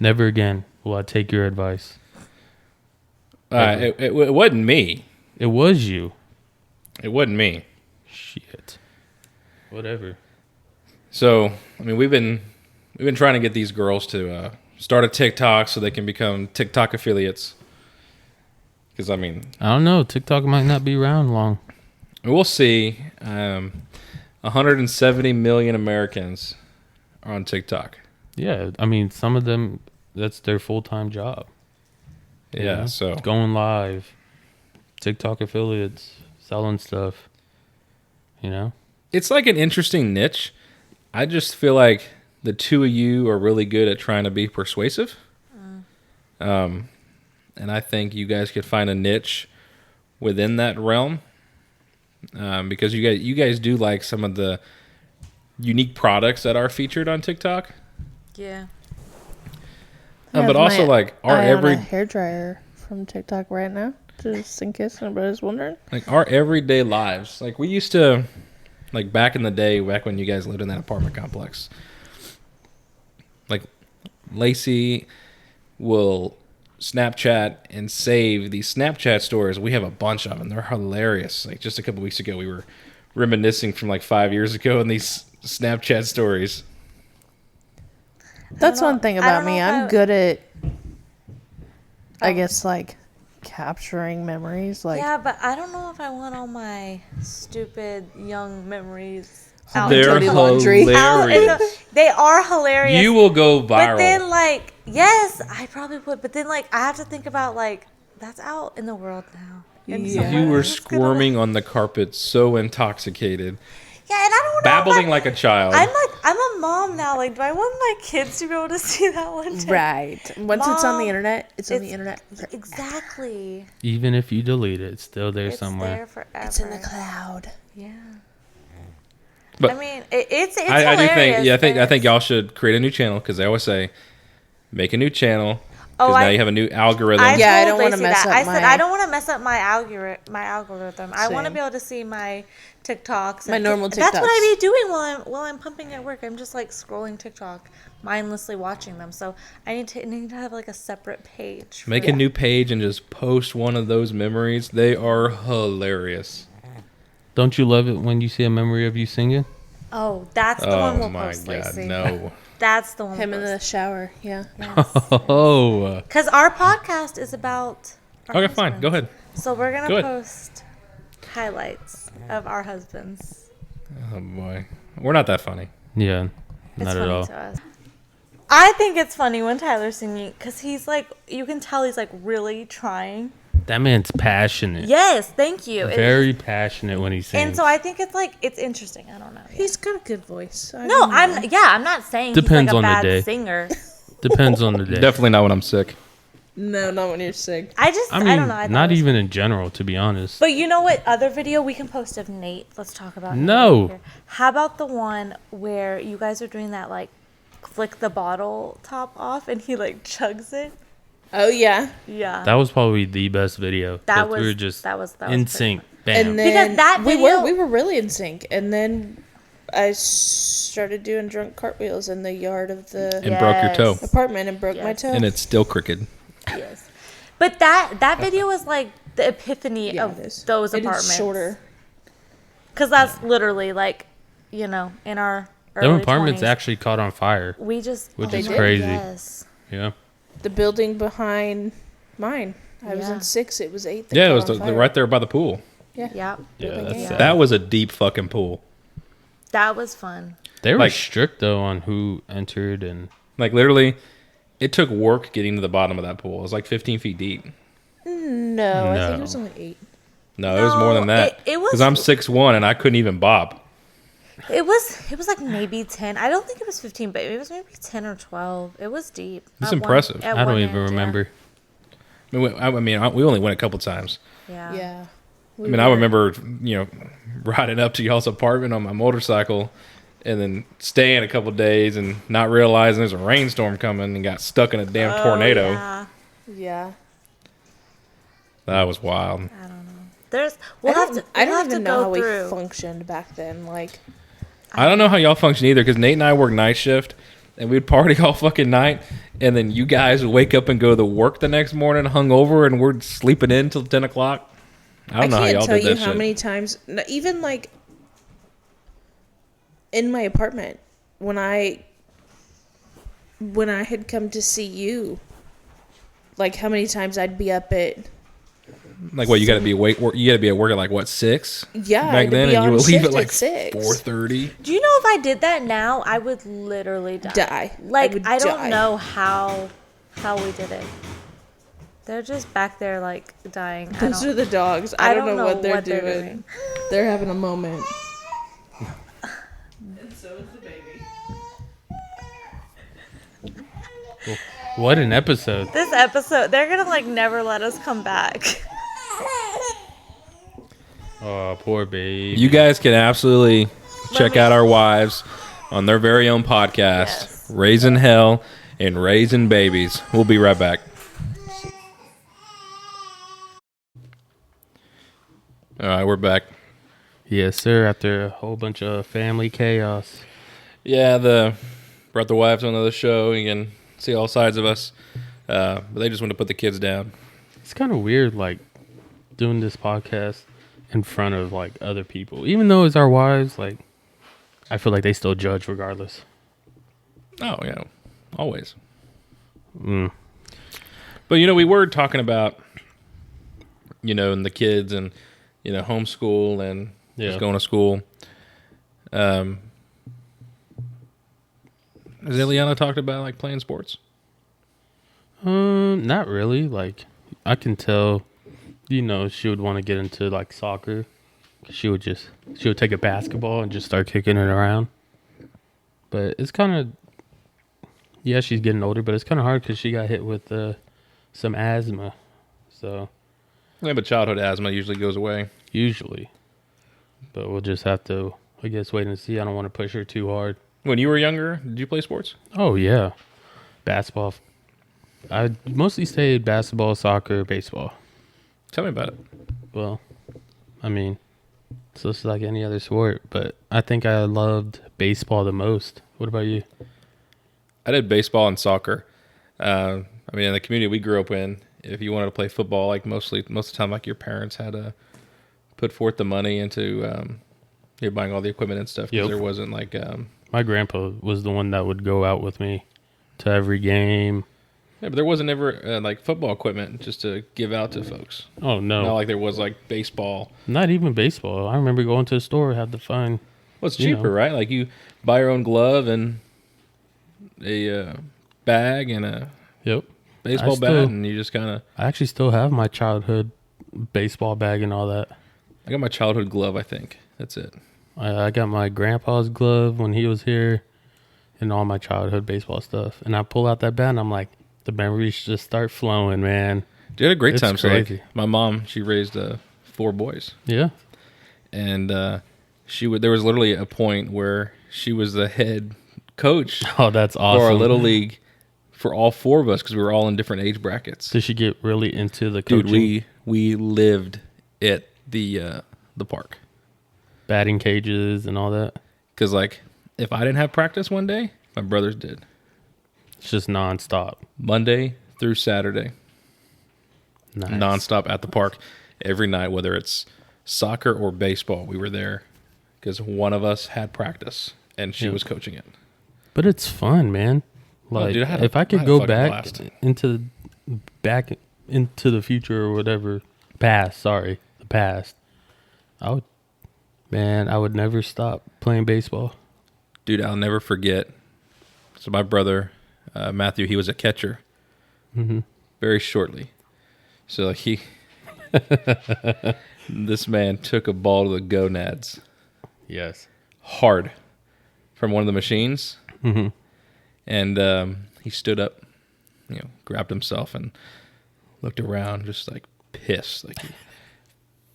Never again will I take your advice. it wasn't me. It was you. It wasn't me. Shit. Whatever. So I mean, we've been trying to get these girls to start a TikTok so they can become TikTok affiliates. Because, I mean... I don't know. TikTok might not be around long. We'll see. 170 million Americans are on TikTok. Yeah, I mean, some of them, that's their full-time job. You Yeah, know? so... Going live, TikTok affiliates, selling stuff, you know? It's like an interesting niche. I just feel like the two of you are really good at trying to be persuasive. And I think you guys could find a niche within that realm. Because you guys do like some of the unique products that are featured on TikTok. Yeah. But also like our every hair dryer from TikTok right now, just in case anybody's wondering. like our everyday lives. Like we used to, like back in the day, back when you guys lived in that apartment complex. Like Lacey will Snapchat and save these Snapchat stories. We have a bunch of them. They're hilarious. Like just a couple weeks ago, we were reminiscing from like 5 years ago in these Snapchat stories. That's one thing about me. I'm good at, I Oh. guess, like capturing memories. Like, Yeah, but I don't know if I want all my stupid young memories out. They're dirty laundry. Out in hilarious. they are hilarious. You will go viral. But then, like, yes, I probably would. But then, like, I have to think about, like, that's out in the world now. And Yeah. someone You were is gonna, squirming on the carpet, so intoxicated, Yeah, and I don't know. babbling like a child. I'm a mom now. Like, do I want my kids to be able to see that one day? right. Once it's on the Mom, internet, it's on the it's- internet. Exactly. Even if you delete it, it's still there It's somewhere. there forever. It's in the cloud. Yeah. But I mean, it's I do think, hilarious, yeah, I but think y'all should create a new channel because they always say, make a new channel Oh, because now I- you have a new algorithm. Yeah, I told don't wanna Lacey mess that. up I said my- I don't want to mess up my algorithm. I want to Same. be able to see my TikToks. My normal That's what I TikToks. be doing while I'm pumping at work. I'm just like scrolling TikTok, mindlessly watching them. So I need to have like a separate page. for Make a that. new page and just post one of those memories. They are hilarious. Don't you love it when you see a memory of you singing? Oh, that's the one Oh we'll my post, god, Lacey. no. That's the one. Him in we'll the post. shower. Yeah. Oh, Because our podcast is about. Our Okay, fine. Go husbands. ahead. So we're gonna Go ahead. post highlights of our husbands. Oh boy, we're not that funny. yeah, It's not at funny all. to us. I think it's funny when Tyler's singing because he's like, you can tell he's like really trying. That man's passionate. Yes, thank you. Very passionate when he sings. And so I think it's like it's interesting. I don't know. Yeah. He's got a good voice. No, I'm not saying Depends he's like on a the bad day. singer. Depends on the day. Definitely not when I'm sick. No, not when you're sick. I I mean, don't know. I thought not it was even in general, to be honest. But you know what other video we can post of Nate? Let's talk about Nate No. here. How about the one where you guys are doing that like flick the bottle top off and he like chugs it? Oh yeah. Yeah. That was probably the best video. That we was- were just that was in pretty sync. Bam. And then Because that video- we were really in sync. And then I started doing drunk cartwheels in the yard of the And broke your toe. Yes. apartment and broke my Yes. toe. And it's still crooked. Yes. But that video was like the epiphany Yeah, of it is. those It is apartments. shorter. Because that's literally like, in our early Them apartments 20s, actually caught on fire. we just which oh is my- crazy. Yes. Yeah. The building behind mine. I was Yeah. in 6. It was 8. that Yeah, it caught was on fire. right there by the pool. Yeah. Yeah, that's Yeah. sad. That was a deep fucking pool. That was fun. They were like- strict though on who entered and Like literally, it took work getting to the bottom of that pool. It was like 15 feet deep. No, I think No. it was only 8. No, it was more than No, that. it was- Because I'm 6'1" and I couldn't even bob. It was like maybe 10. I don't think it was 15, but it was maybe 10 or 12. It was deep. It's At one- impressive. at I don't one even end, yeah. remember. I mean, we only went a couple times. Yeah. Yeah. I mean, I remember, riding up to y'all's apartment on my motorcycle and then staying a couple days and not realizing there's a rainstorm coming and got stuck in a damn tornado. Oh, Yeah. Yeah. That was wild. I don't know. We'll I have don't, to. I we'll don't have even to know go how we through. functioned back then. Like, I don't know how y'all function either because Nate and I work night shift and we'd party all fucking night and then you guys would wake up and go to work the next morning hungover and we're sleeping in till 10 o'clock. I don't know how can't y'all tell did you that how shit. many times, even like in my apartment, when I when I had come to see you, like how many times I'd be up at. Like what? You got to be awake. You got to be at work at like what 6? Yeah, back then, and you would leave at like 6. 4:30. Do you know if I did that now, I would literally die. Like I don't know how we did it. They're just back there like dying. Those are the dogs. I don't know what they're doing. They're having a moment. And so is the baby. What an episode. This episode, they're gonna like never let us come back. Oh, poor baby. You guys can absolutely check out our wives on their very own podcast, Yes. Raisin Hell and Raisin Babies. We'll be right back. All right, we're back. Yes, sir. After a whole bunch of family chaos. Yeah, brought the wives on the show. You can see all sides of us. But they just want to put the kids down. It's kind of weird, like, doing this podcast in front of, like, other people. Even though it's our wives, like, I feel like they still judge regardless. Oh, yeah, always. Mm. But, we were talking about, and the kids and, homeschool and just going to school. Has Eliana talked about, like, playing sports? Not really. Like, I can tell, she would want to get into, like, soccer. She would take a basketball and just start kicking it around. But it's kind of, yeah, she's getting older, but it's kind of hard because she got hit with some asthma. So. Yeah, but childhood asthma usually goes away. Usually. But we'll just have to, I guess, wait and see. I don't want to push her too hard. When you were younger, did you play sports? Oh, yeah. Basketball. I mostly stayed basketball, soccer, baseball. Tell me about it. Well, I mean, it's just like any other sport, but I think I loved baseball the most. What about you? I did baseball and soccer. In the community we grew up in, if you wanted to play football, like most of the time, like your parents had to put forth the money into you're buying all the equipment and stuff because there wasn't like. My grandpa was the one that would go out with me to every game. Yeah, but there wasn't ever like football equipment just to give out to folks. Oh no! Not like there was like baseball. Not even baseball. I remember going to the store, had to find. Well, it's cheaper, right? Like you buy your own glove and a bag and a baseball bat, and you just kind of. I actually still have my childhood baseball bag and all that. I got my childhood glove. I think that's it. I got my grandpa's glove when he was here, and all my childhood baseball stuff. And I pull out that bat, and I'm like, the memories just start flowing, man. Dude, I had a great time. Crazy. So, like, my mom, she raised 4 boys. Yeah. And there was literally a point where she was the head coach. Oh, that's awesome. For our little league for all 4 of us because we were all in different age brackets. Did she get really into the coaching? Dude, we lived at the park. Batting cages and all that? Because, like, if I didn't have practice one day, my brothers did. It's just nonstop. Monday through Saturday. Nice. Nonstop at the park every night, whether it's soccer or baseball. We were there because one of us had practice and she was coaching it. But it's fun, man. Like, dude, if I could go back into the future or whatever, the past, I would never stop playing baseball. Dude, I'll never forget. So my brother, Matthew, he was a catcher very shortly. So like this man took a ball to the gonads. Yes. Hard from one of the machines. Mm-hmm. And he stood up, grabbed himself and looked around just like pissed. Like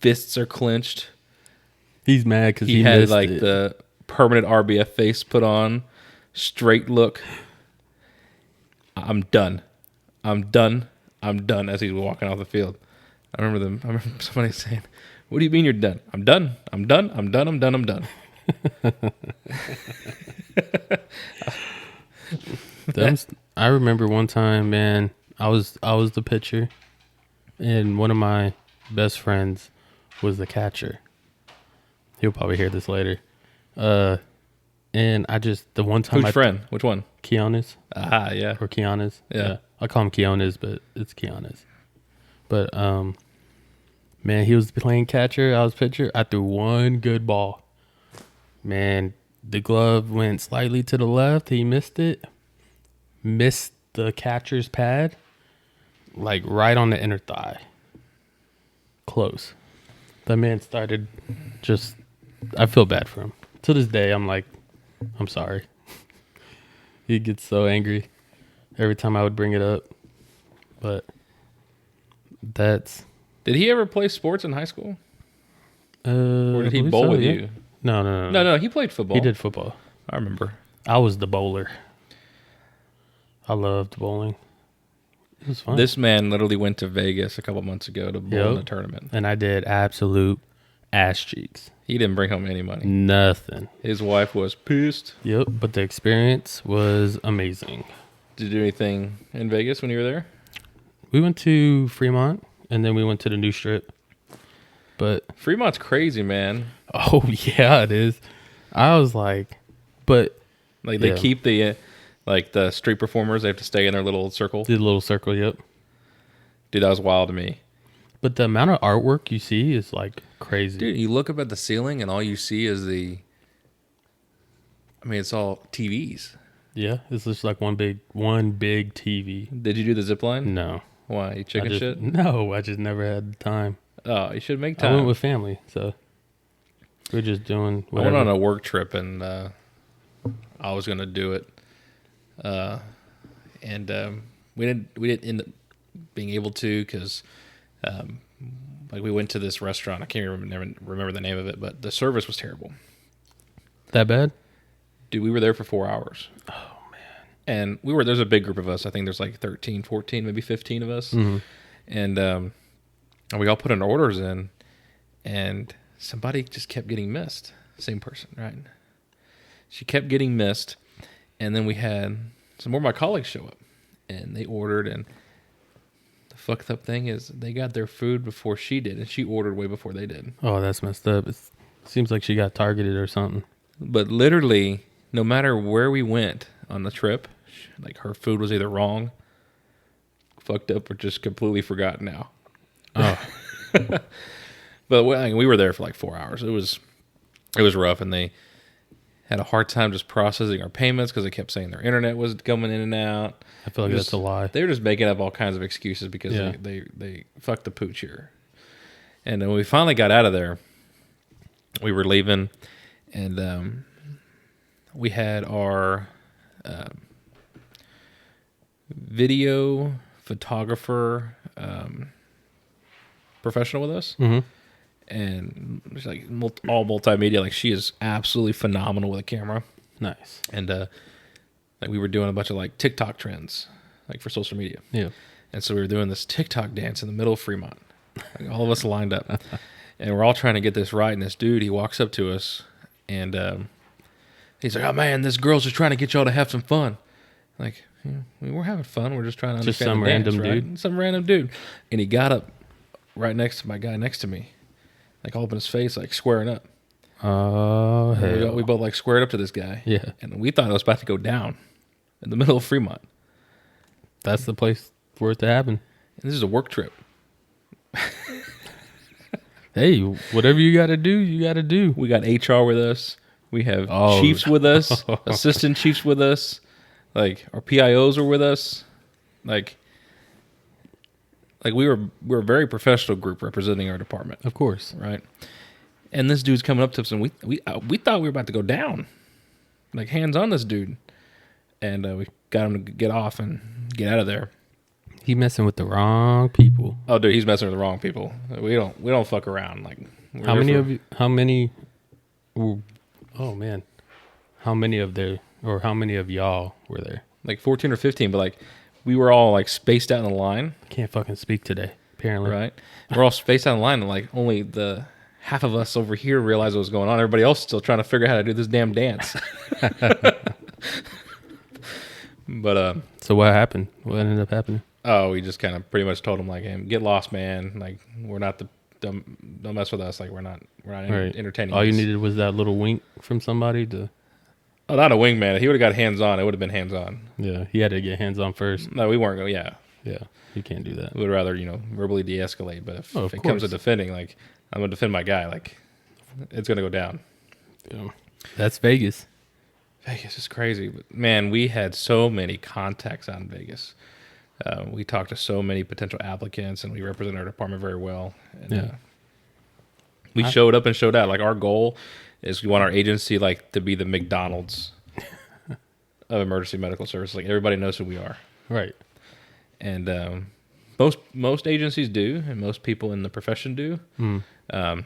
fists are clenched. He's mad because he had missed like it. the permanent RBF face put on, straight look. I'm done as he's walking off the field. I remember somebody saying, "What do you mean you're done?" I'm done. I remember one time, man, I was the pitcher and one of my best friends was the catcher. He'll probably hear this later. And the one time Whose friend? Which one? Keonis Yeah. or Keonis. Yeah. I call him Keonis, but it's Keonis. But man, he was playing catcher. I was pitcher. I threw one good ball. Man, the glove went slightly to the left. He missed it. Missed the catcher's pad, like right on the inner thigh. Close. The man started just. I feel bad for him. To this day, I'm like, I'm sorry. He gets so angry every time I would bring it up. But that's. Did he ever play sports in high school? Or did he I believe bowl so, with yeah. you? No. He played football. He did football. I remember. I was the bowler. I loved bowling. It was fun. This man literally went to Vegas a couple months ago to bowl in a tournament. And I did absolute ass cheeks. He didn't bring home any money. Nothing. His wife was pissed. Yep, but the experience was amazing. Did you do anything in Vegas when you were there? We went to Fremont, and then we went to the new strip. But Fremont's crazy, man. oh yeah, it is. I was like, but Like they Yeah. keep the the street performers. They have to stay in their little circle. did a little circle. Yep. Dude, that was wild to me. But the amount of artwork you see is like crazy. Dude, you look up at the ceiling and all you see is it's all TVs. Yeah, it's just like one big TV. Did you do the zip line? No, Why? You chicken shit? No, I just never had the time. Oh, you should make I time. went with family, so we're just doing I whatever. went on a work trip and I was gonna do it, and we didn't end up being able to because we went to this restaurant. I can't remember the name of it, but the service was terrible. That bad? Dude, we were there for 4 hours. Oh man. And there's a big group of us. I think there's like 13, 14, maybe 15 of us. Mm-hmm. And we all put our orders in, and somebody just kept getting missed. Same person, right? She kept getting missed, and then we had some more of my colleagues show up, and they ordered, and the fucked up thing is they got their food before she did, and she ordered way before they did. Oh, that's messed up. It seems like she got targeted or something. But literally, no matter where we went on the trip, like her food was either wrong, fucked up, or just completely forgotten now. Oh, But we were there for like 4 hours. It was rough, and they had a hard time just processing our payments because they kept saying their internet was coming in and out. I feel like that's a lie. They were just making up all kinds of excuses because Yeah. they fucked the pooch here. And then when we finally got out of there, we were leaving, and we had our video photographer professional with us. Mm-hmm. And she's like all multimedia. Like, she is absolutely phenomenal with a camera. Nice. And we were doing a bunch of like TikTok trends, like for social media. Yeah. And so we were doing this TikTok dance in the middle of Fremont. Like, all of us lined up, and we're all trying to get this right. And this dude, he walks up to us, and he's like, "Oh man, this girl's just trying to get y'all to have some fun." Like, we're having fun. We're just trying to Just understand some the dance, random right? dude? Some random dude. And he got up right next to my guy next to me, like all up in his face, like squaring up. Oh, And we both like squared up to this guy. Yeah. And we thought it was about to go down in the middle of Fremont. That's the place for it to happen. And this is a work trip. Hey, whatever you got to do, you got to do. We got HR with us. We have Oh. chiefs with us, assistant chiefs with us. Like, our PIOs were with us. Like we're a very professional group representing our department, Of course. right? And this dude's coming up to us, and we thought we were about to go down, like hands on this dude, and we got him to get off and get out of there. He messing with the wrong people. Oh, dude, he's messing with the wrong people. We don't fuck around. Like, How many of you? How many? Oh man, how many of y'all were there? like 14 or 15, but like we were all like spaced out in the line, Can't fucking speak today. Apparently, right? We're all spaced out in the line, and like only the half of us over here realized what was going on. Everybody else still trying to figure out how to do this damn dance. But So what happened? What ended up happening? we just kind of pretty much told him like, "Hey, get lost, man. Like, we're not don't mess with us. Like, we're not Right. entertaining. All you this." needed was that little wink from somebody to. Oh, not a wingman. If he would have got hands on, it would have been hands on. Yeah, he had to get hands on first. No, we weren't going. Yeah, Yeah, you can't do that. we would rather verbally de-escalate. But if, Oh, if of it comes to course. defending, like I'm gonna defend my guy, like it's gonna go down. Yeah. That's Vegas. Vegas is crazy, but man, we had so many contacts out in Vegas. We talked to so many potential applicants, and we represented our department very well. And, Yeah. we showed up and showed out. Like our goal is we want our agency like to be the McDonald's of emergency medical services. Like everybody knows who we are, Right. and most agencies do, and most people in the profession do. But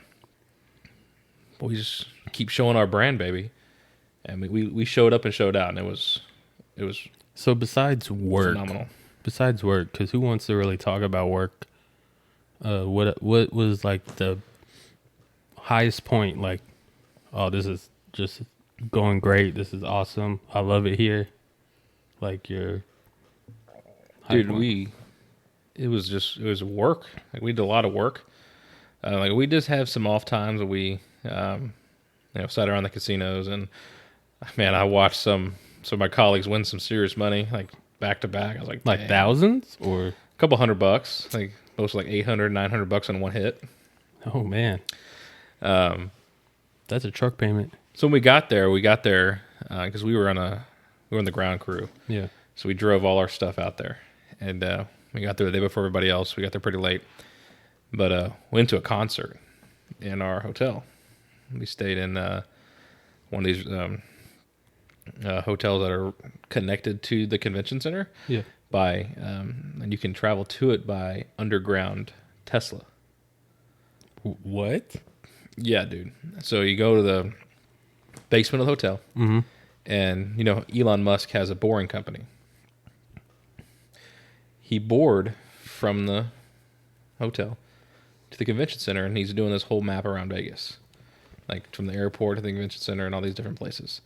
we just keep showing our brand, baby. And we showed up and showed out, and it was So besides work, phenomenal. because who wants to really talk about work? What was like the highest point? Like, oh, this is just going great. This is awesome. I love it here. Like your high Dude, point. it was work. Like we did a lot of work. Like we just have some off times where we, sat around the casinos, and man, I watched some of my colleagues win some serious money, like back to back. I was like, Like dang. thousands or A couple $100, like most like $800, $900 on one hit. oh man, that's a truck payment. So when we got there because we were on the ground crew. Yeah. So we drove all our stuff out there, and we got there the day before everybody else. We got there pretty late, but we went to a concert in our hotel. We stayed in one of these hotels that are connected to the convention center Yeah. by, and you can travel to it by underground Tesla. What? Yeah, dude. So you go to the basement of the hotel, and Elon Musk has a boring company. He bored from the hotel to the convention center, and he's doing this whole map around Vegas, like from the airport to the convention center and all these different places.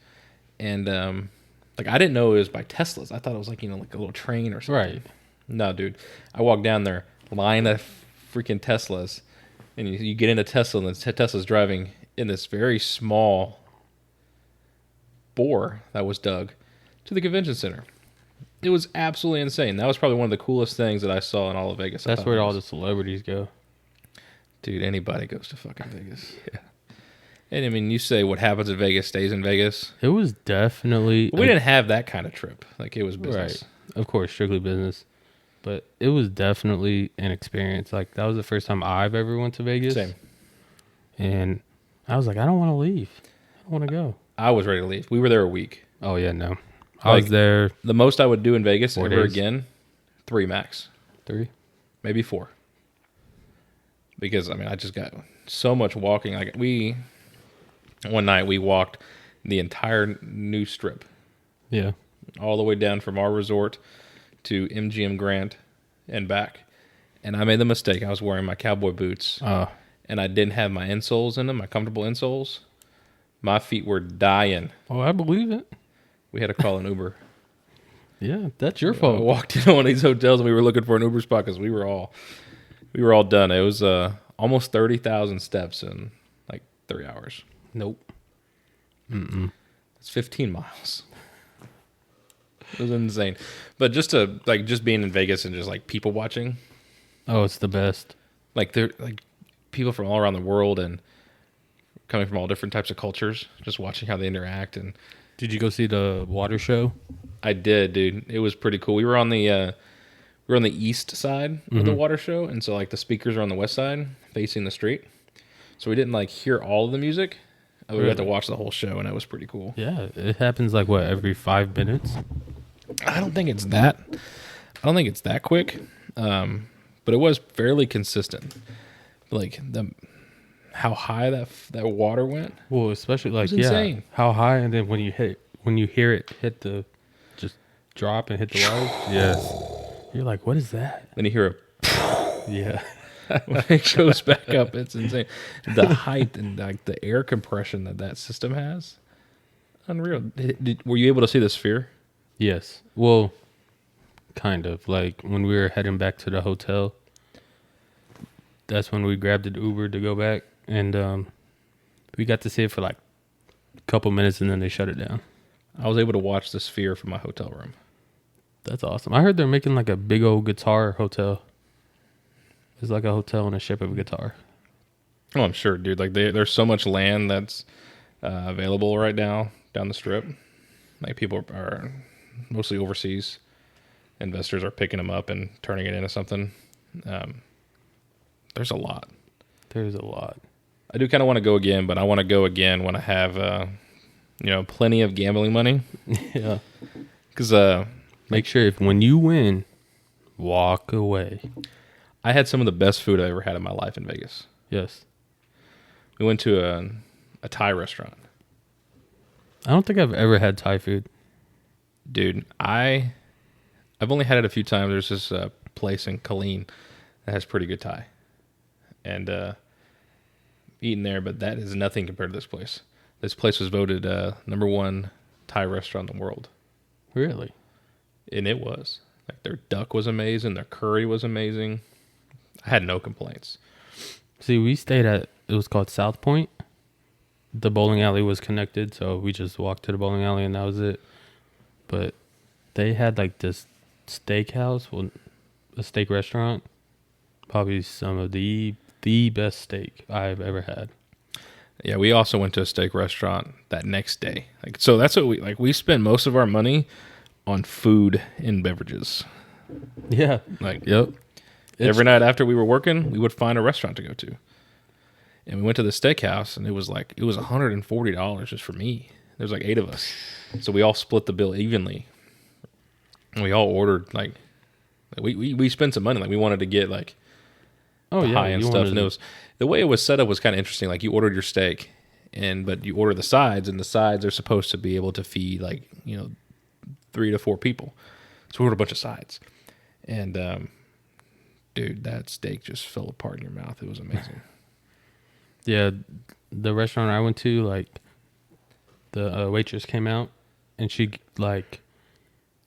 And like I didn't know it was by Teslas. I thought it was like like a little train or something. Right. No, dude. I walked down there, line of freaking Teslas, and you get into Tesla, and Tesla's driving in this very small bore that was dug to the convention center. It was absolutely insane. That was probably one of the coolest things that I saw in all of Vegas. That's where all the celebrities go. Dude, anybody goes to fucking Vegas. Yeah. And I mean, you say what happens in Vegas stays in Vegas. It was definitely We didn't have that kind of trip. Like it was business. right. Of course, strictly business. But it was definitely an experience. Like that was the first time I've ever went to Vegas. Same. And I was like, I don't want to leave. I don't want to go. I was ready to leave. We were there a week. Oh yeah, no. I was Like- there The most I would do in Vegas 4 ever days. again, 3 max, 3. maybe 4. Because I mean, I just got so much walking. Like one night we walked the entire new strip, Yeah. all the way down from our resort to MGM Grant and back. And I made the mistake. I was wearing my cowboy boots, and I didn't have my insoles in them, my comfortable insoles. My feet were dying. Oh, I believe it. We had to call an Uber. Yeah, that's your I fault. walked into one of these hotels and we were looking for an Uber spot because we were all done. It was almost 30,000 steps in like 3 hours. Nope. It's 15 miles. It was insane. But just being in Vegas and just like people watching, Oh, it's the best. like they're like people from all around the world and coming from all different types of cultures, just watching how they interact. And Did you go see the water show? I did, dude. It was pretty cool. We were on the east side of the water show, and so like the speakers are on the west side facing the street. So we didn't like hear all of the music. We got to Really? watch the whole show, and it was pretty cool. Yeah, it happens like what, every 5 minutes? I don't think it's that quick, but it was fairly consistent. Like how high that water went. Well, especially like was insane. how high, and then when you hear it hit the just drop and hit the water. Yes, you're like, what is that? Then you hear Yeah, when it goes back up. It's insane. The height and like the air compression that system has, unreal. Were you able to see the sphere? yes. Well, kind of like when we were heading back to the hotel. That's when we grabbed an Uber to go back, and we got to see it for like a couple minutes, and then they shut it down. I was able to watch the Sphere from my hotel room. That's awesome. I heard they're making like a big old guitar hotel. It's like a hotel in a shape of a guitar. Oh, I'm sure, dude. Like there's so much land that's available right now down the strip. Like people are mostly overseas. Investors are picking them up and turning it into something. There's a lot. There's a lot. I do kind of want to go again, but I want to go again when I have, plenty of gambling money. Yeah. Because Make sure when you win, walk away. I had some of the best food I ever had in my life in Vegas. Yes. We went to a Thai restaurant. I don't think I've ever had Thai food. Dude, I've only had it a few times. There's this place in Colleen that has pretty good Thai. And eating there, but that is nothing compared to this place. This place was voted number 1 Thai restaurant in the world. Really? And it was. Like their duck was amazing. Their curry was amazing. I had no complaints. See, we stayed at, it was called South Point. The bowling alley was connected, so we just walked to the bowling alley and that was it. But they had like this steakhouse, well, a steak restaurant. Probably some of the best steak I've ever had. Yeah, we also went to a steak restaurant that next day. Like, so that's what we spent most of our money on food and beverages. Yeah. Like, Yep. every night after we were working, we would find a restaurant to go to. And we went to the steakhouse, and it was $140 just for me. There's like 8 of us. So we all split the bill evenly. And we all ordered, like we spent some money. Like, we wanted to get, like, Oh, yeah. high-end stuff. And it was, the way it was set up was kind of interesting. Like, you ordered your steak, but you order the sides, and the sides are supposed to be able to feed, 3 to 4 people. So we ordered a bunch of sides. And, dude, that steak just fell apart in your mouth. It was amazing. Yeah, the restaurant I went to, like, the waitress came out, and she, like,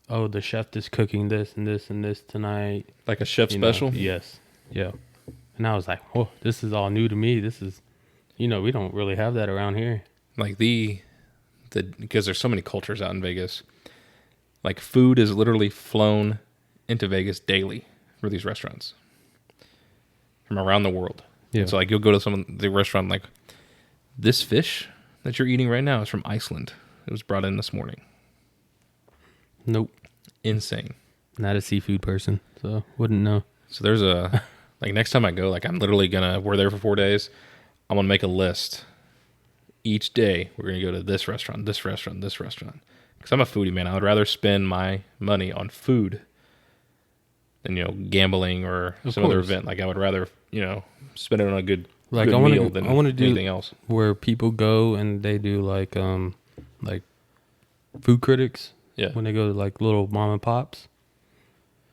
oh, the chef is cooking this and this and this tonight. Like a chef special? Yes. Yeah. And I was like, oh, this is all new to me. This is, we don't really have that around here. Like because there's so many cultures out in Vegas. Like, food is literally flown into Vegas daily for these restaurants from around the world. Yeah. So, like, you'll go to the restaurant, like, this fish that you're eating right now is from Iceland. It was brought in this morning. Nope. Insane. Not a seafood person, so wouldn't know. So there's next time I go, like, I'm literally we're there for 4 days. I'm going to make a list. Each day, we're going to go to this restaurant, this restaurant, this restaurant. Because I'm a foodie, man. I would rather spend my money on food than, gambling or some other event. Like, I would rather, spend it on a good meal than anything else. Where people go and they do, like food critics. Yeah. When they go to, like, little mom and pops.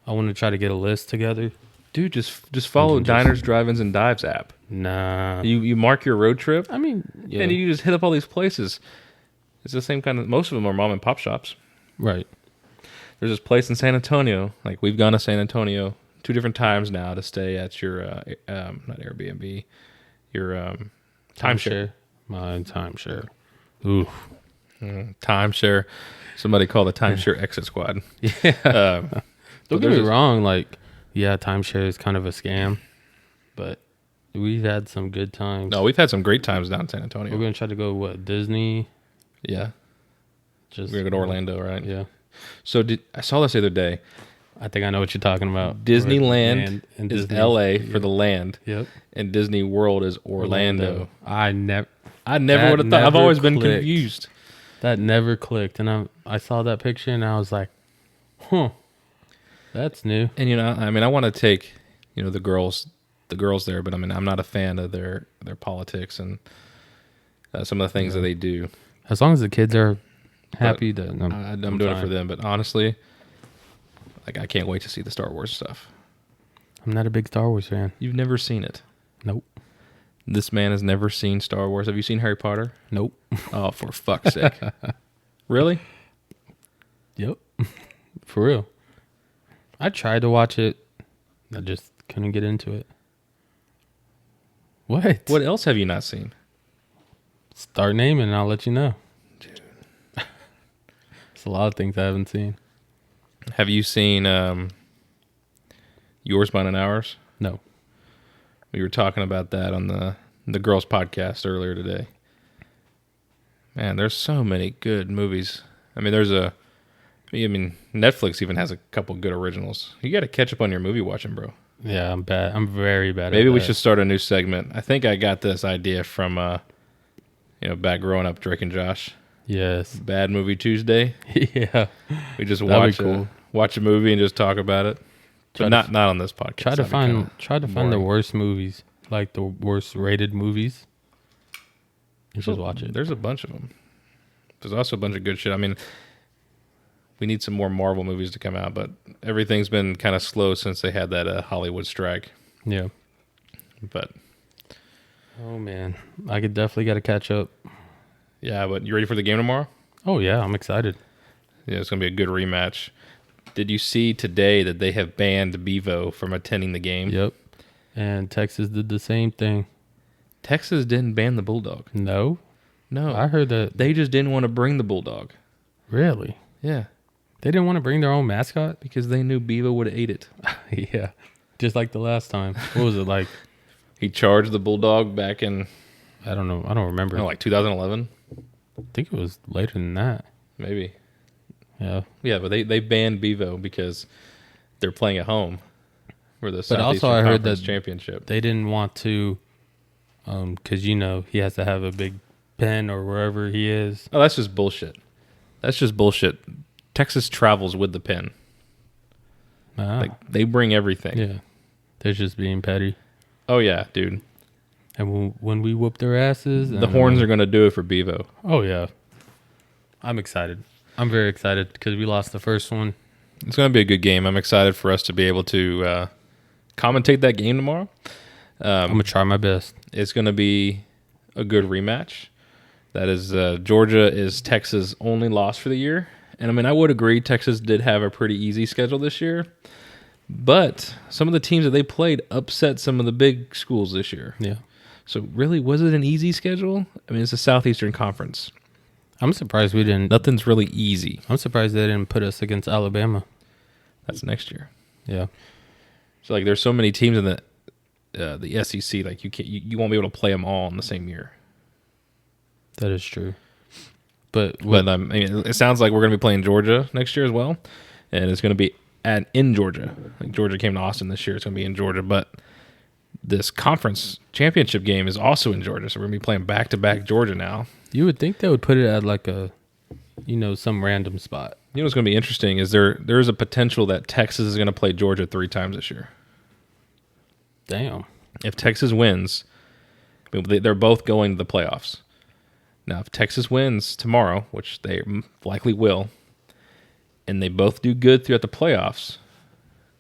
I want to try to get a list together. Dude, just follow Diners, Drive-Ins, and Dives app. Nah. You mark your road trip, I mean, yeah. and you just hit up all these places. It's the same kind of... Most of them are mom and pop shops. Right. There's this place in San Antonio. Like, we've gone to San Antonio 2 different times now to stay at your... not Airbnb. Your timeshare. My timeshare. Oof. Timeshare. Somebody call the timeshare exit squad. Yeah. Don't get me wrong. Like, yeah, timeshare is kind of a scam, but we've had some good times. No, we've had some great times down in San Antonio. We're going to try to go, Disney? Yeah. We're going to go to Orlando, right? Yeah. So I saw this the other day. I think I know what you're talking about. Disneyland and is Disney. LA for the land. Yep. And Disney World is Orlando. I never would have thought. I've always been confused. That never clicked. And I saw that picture and I was like, huh, that's new. And, I want to take, the girls there, but I'm not a fan of their politics and some of the things that they do. As long as the kids are happy, I'm doing it for them. But honestly, like, I can't wait to see the Star Wars stuff. I'm not a big Star Wars fan. You've never seen it? Nope. This man has never seen Star Wars. Have you seen Harry Potter? Nope. Oh, for fuck's sake. Really? Yep. For real. I tried to watch it. I just couldn't get into it. What? What else have you not seen? Start naming and I'll let you know. Dude. There's a lot of things I haven't seen. Have you seen Yours, Mine, and Ours? No. We were talking about that on the girls' podcast earlier today. Man, there's so many good movies. I mean, Netflix even has a couple good originals. You got to catch up on your movie watching, bro. Yeah, I'm bad. I'm very bad Maybe at we that. should start a new segment. I think I got this idea from, back growing up, Drake and Josh. Yes. Bad Movie Tuesday. Yeah. We just That'd be cool. watch a movie and just talk about it. But not on this podcast. Try to find the boring. worst movies, like the worst rated movies. You should watch it. There's a bunch of them. There's also a bunch of good shit. I mean, we need some more Marvel movies to come out, but everything's been kind of slow since they had that Hollywood strike. Yeah. But Oh man, I could definitely got to catch up. yeah, but you ready for the game tomorrow? Oh yeah, I'm excited. Yeah, it's gonna be a good rematch. Did you see today that they have banned Bevo from attending the game? Yep. And Texas did the same thing. Texas didn't ban the Bulldog. No, No, I heard that. they just didn't want to bring the Bulldog. Really? Yeah, They didn't want to bring their own mascot? because they knew Bevo would have ate it. Yeah. Just like the last time. What was it like? He charged the Bulldog back in I don't know. I don't remember. like 2011, I think it was later than that. maybe. Yeah. Yeah, but they banned Bevo because they're playing at home for the But Southeastern also I heard Conference that Championship. They didn't want to, because he has to have a big pen or wherever he is. Oh, that's just bullshit. That's just bullshit. Texas travels with the pin. Ah, Like they bring everything. yeah. They're just being petty. Oh yeah, dude. And when we whoop their asses. The horns are going to do it for Bevo. Oh, yeah. I'm excited. I'm very excited because we lost the first one. It's going to be a good game. I'm excited for us to be able to commentate that game tomorrow. I'm going to try my best. It's going to be a good rematch. That is, Georgia is Texas' only loss for the year. And I mean, I would agree Texas did have a pretty easy schedule this year. But some of the teams that they played upset some of the big schools this year. Yeah. So really, was it an easy schedule? I mean, it's the Southeastern Conference. I'm surprised we didn't. Nothing's really easy. I'm surprised they didn't put us against Alabama. That's next year. Yeah. So like, there's so many teams in the SEC. Like you won't be able to play them all in the same year. That is true. But I mean, it sounds like we're going to be playing Georgia next year as well, and it's going to be in Georgia. Like Georgia came to Austin this year. It's going to be in Georgia, but this conference championship game is also in Georgia. So we're going to be playing back-to-back Georgia now. you would think they would put it at like some random spot. You know what's going to be interesting is there is a potential that Texas is going to play Georgia 3 times this year. Damn. If Texas wins, they're both going to the playoffs. Now, if Texas wins tomorrow, which they likely will, and they both do good throughout the playoffs,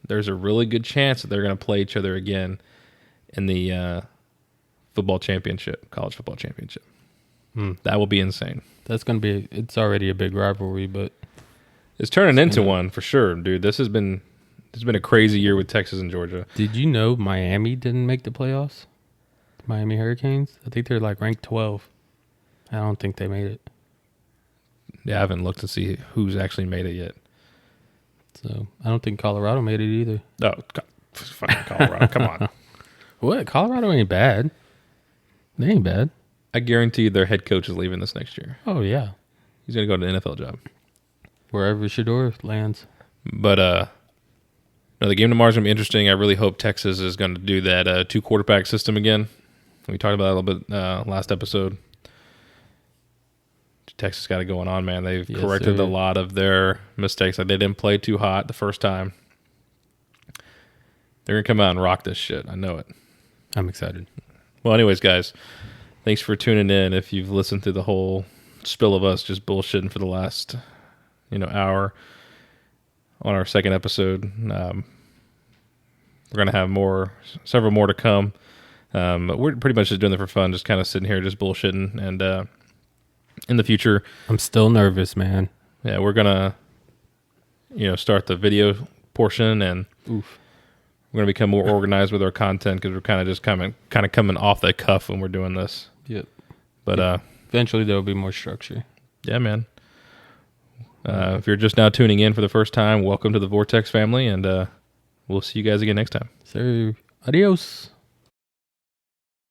there's a really good chance that they're going to play each other again in the football championship, college football championship. That will be insane. That's going to be, it's already a big rivalry, but It's turning into one for sure, dude. It's been a crazy year with Texas and Georgia. did you know Miami didn't make the playoffs? Miami Hurricanes? I think they're like ranked 12. I don't think they made it. Yeah, I haven't looked to see who's actually made it yet. So I don't think Colorado made it either. Oh, fucking Colorado. Come on. What? Colorado ain't bad. They ain't bad. I guarantee you their head coach is leaving this next year. Oh, yeah. He's going to go to an NFL job. Wherever Shador lands. But no, the game tomorrow is going to be interesting. I really hope Texas is going to do that 2-quarterback system again. We talked about that a little bit last episode. Texas got it going on, man. They've corrected a lot of their mistakes. Like they didn't play too hot the first time. They're going to come out and rock this shit. I know it. I'm excited. Well, anyways, guys, thanks for tuning in. If you've listened to the whole spill of us just bullshitting for the last, hour on our second episode, we're going to have several more to come. But we're pretty much just doing it for fun, just kind of sitting here, just bullshitting. And in the future, I'm still nervous, man. yeah, we're going to, start the video portion, and Oof. we're going to become more organized with our content because we're kind of coming off the cuff when we're doing this. Yep. But Eventually, there will be more structure. yeah, man. If you're just now tuning in for the first time, welcome to the Vortex family, and we'll see you guys again next time. Sir, adios.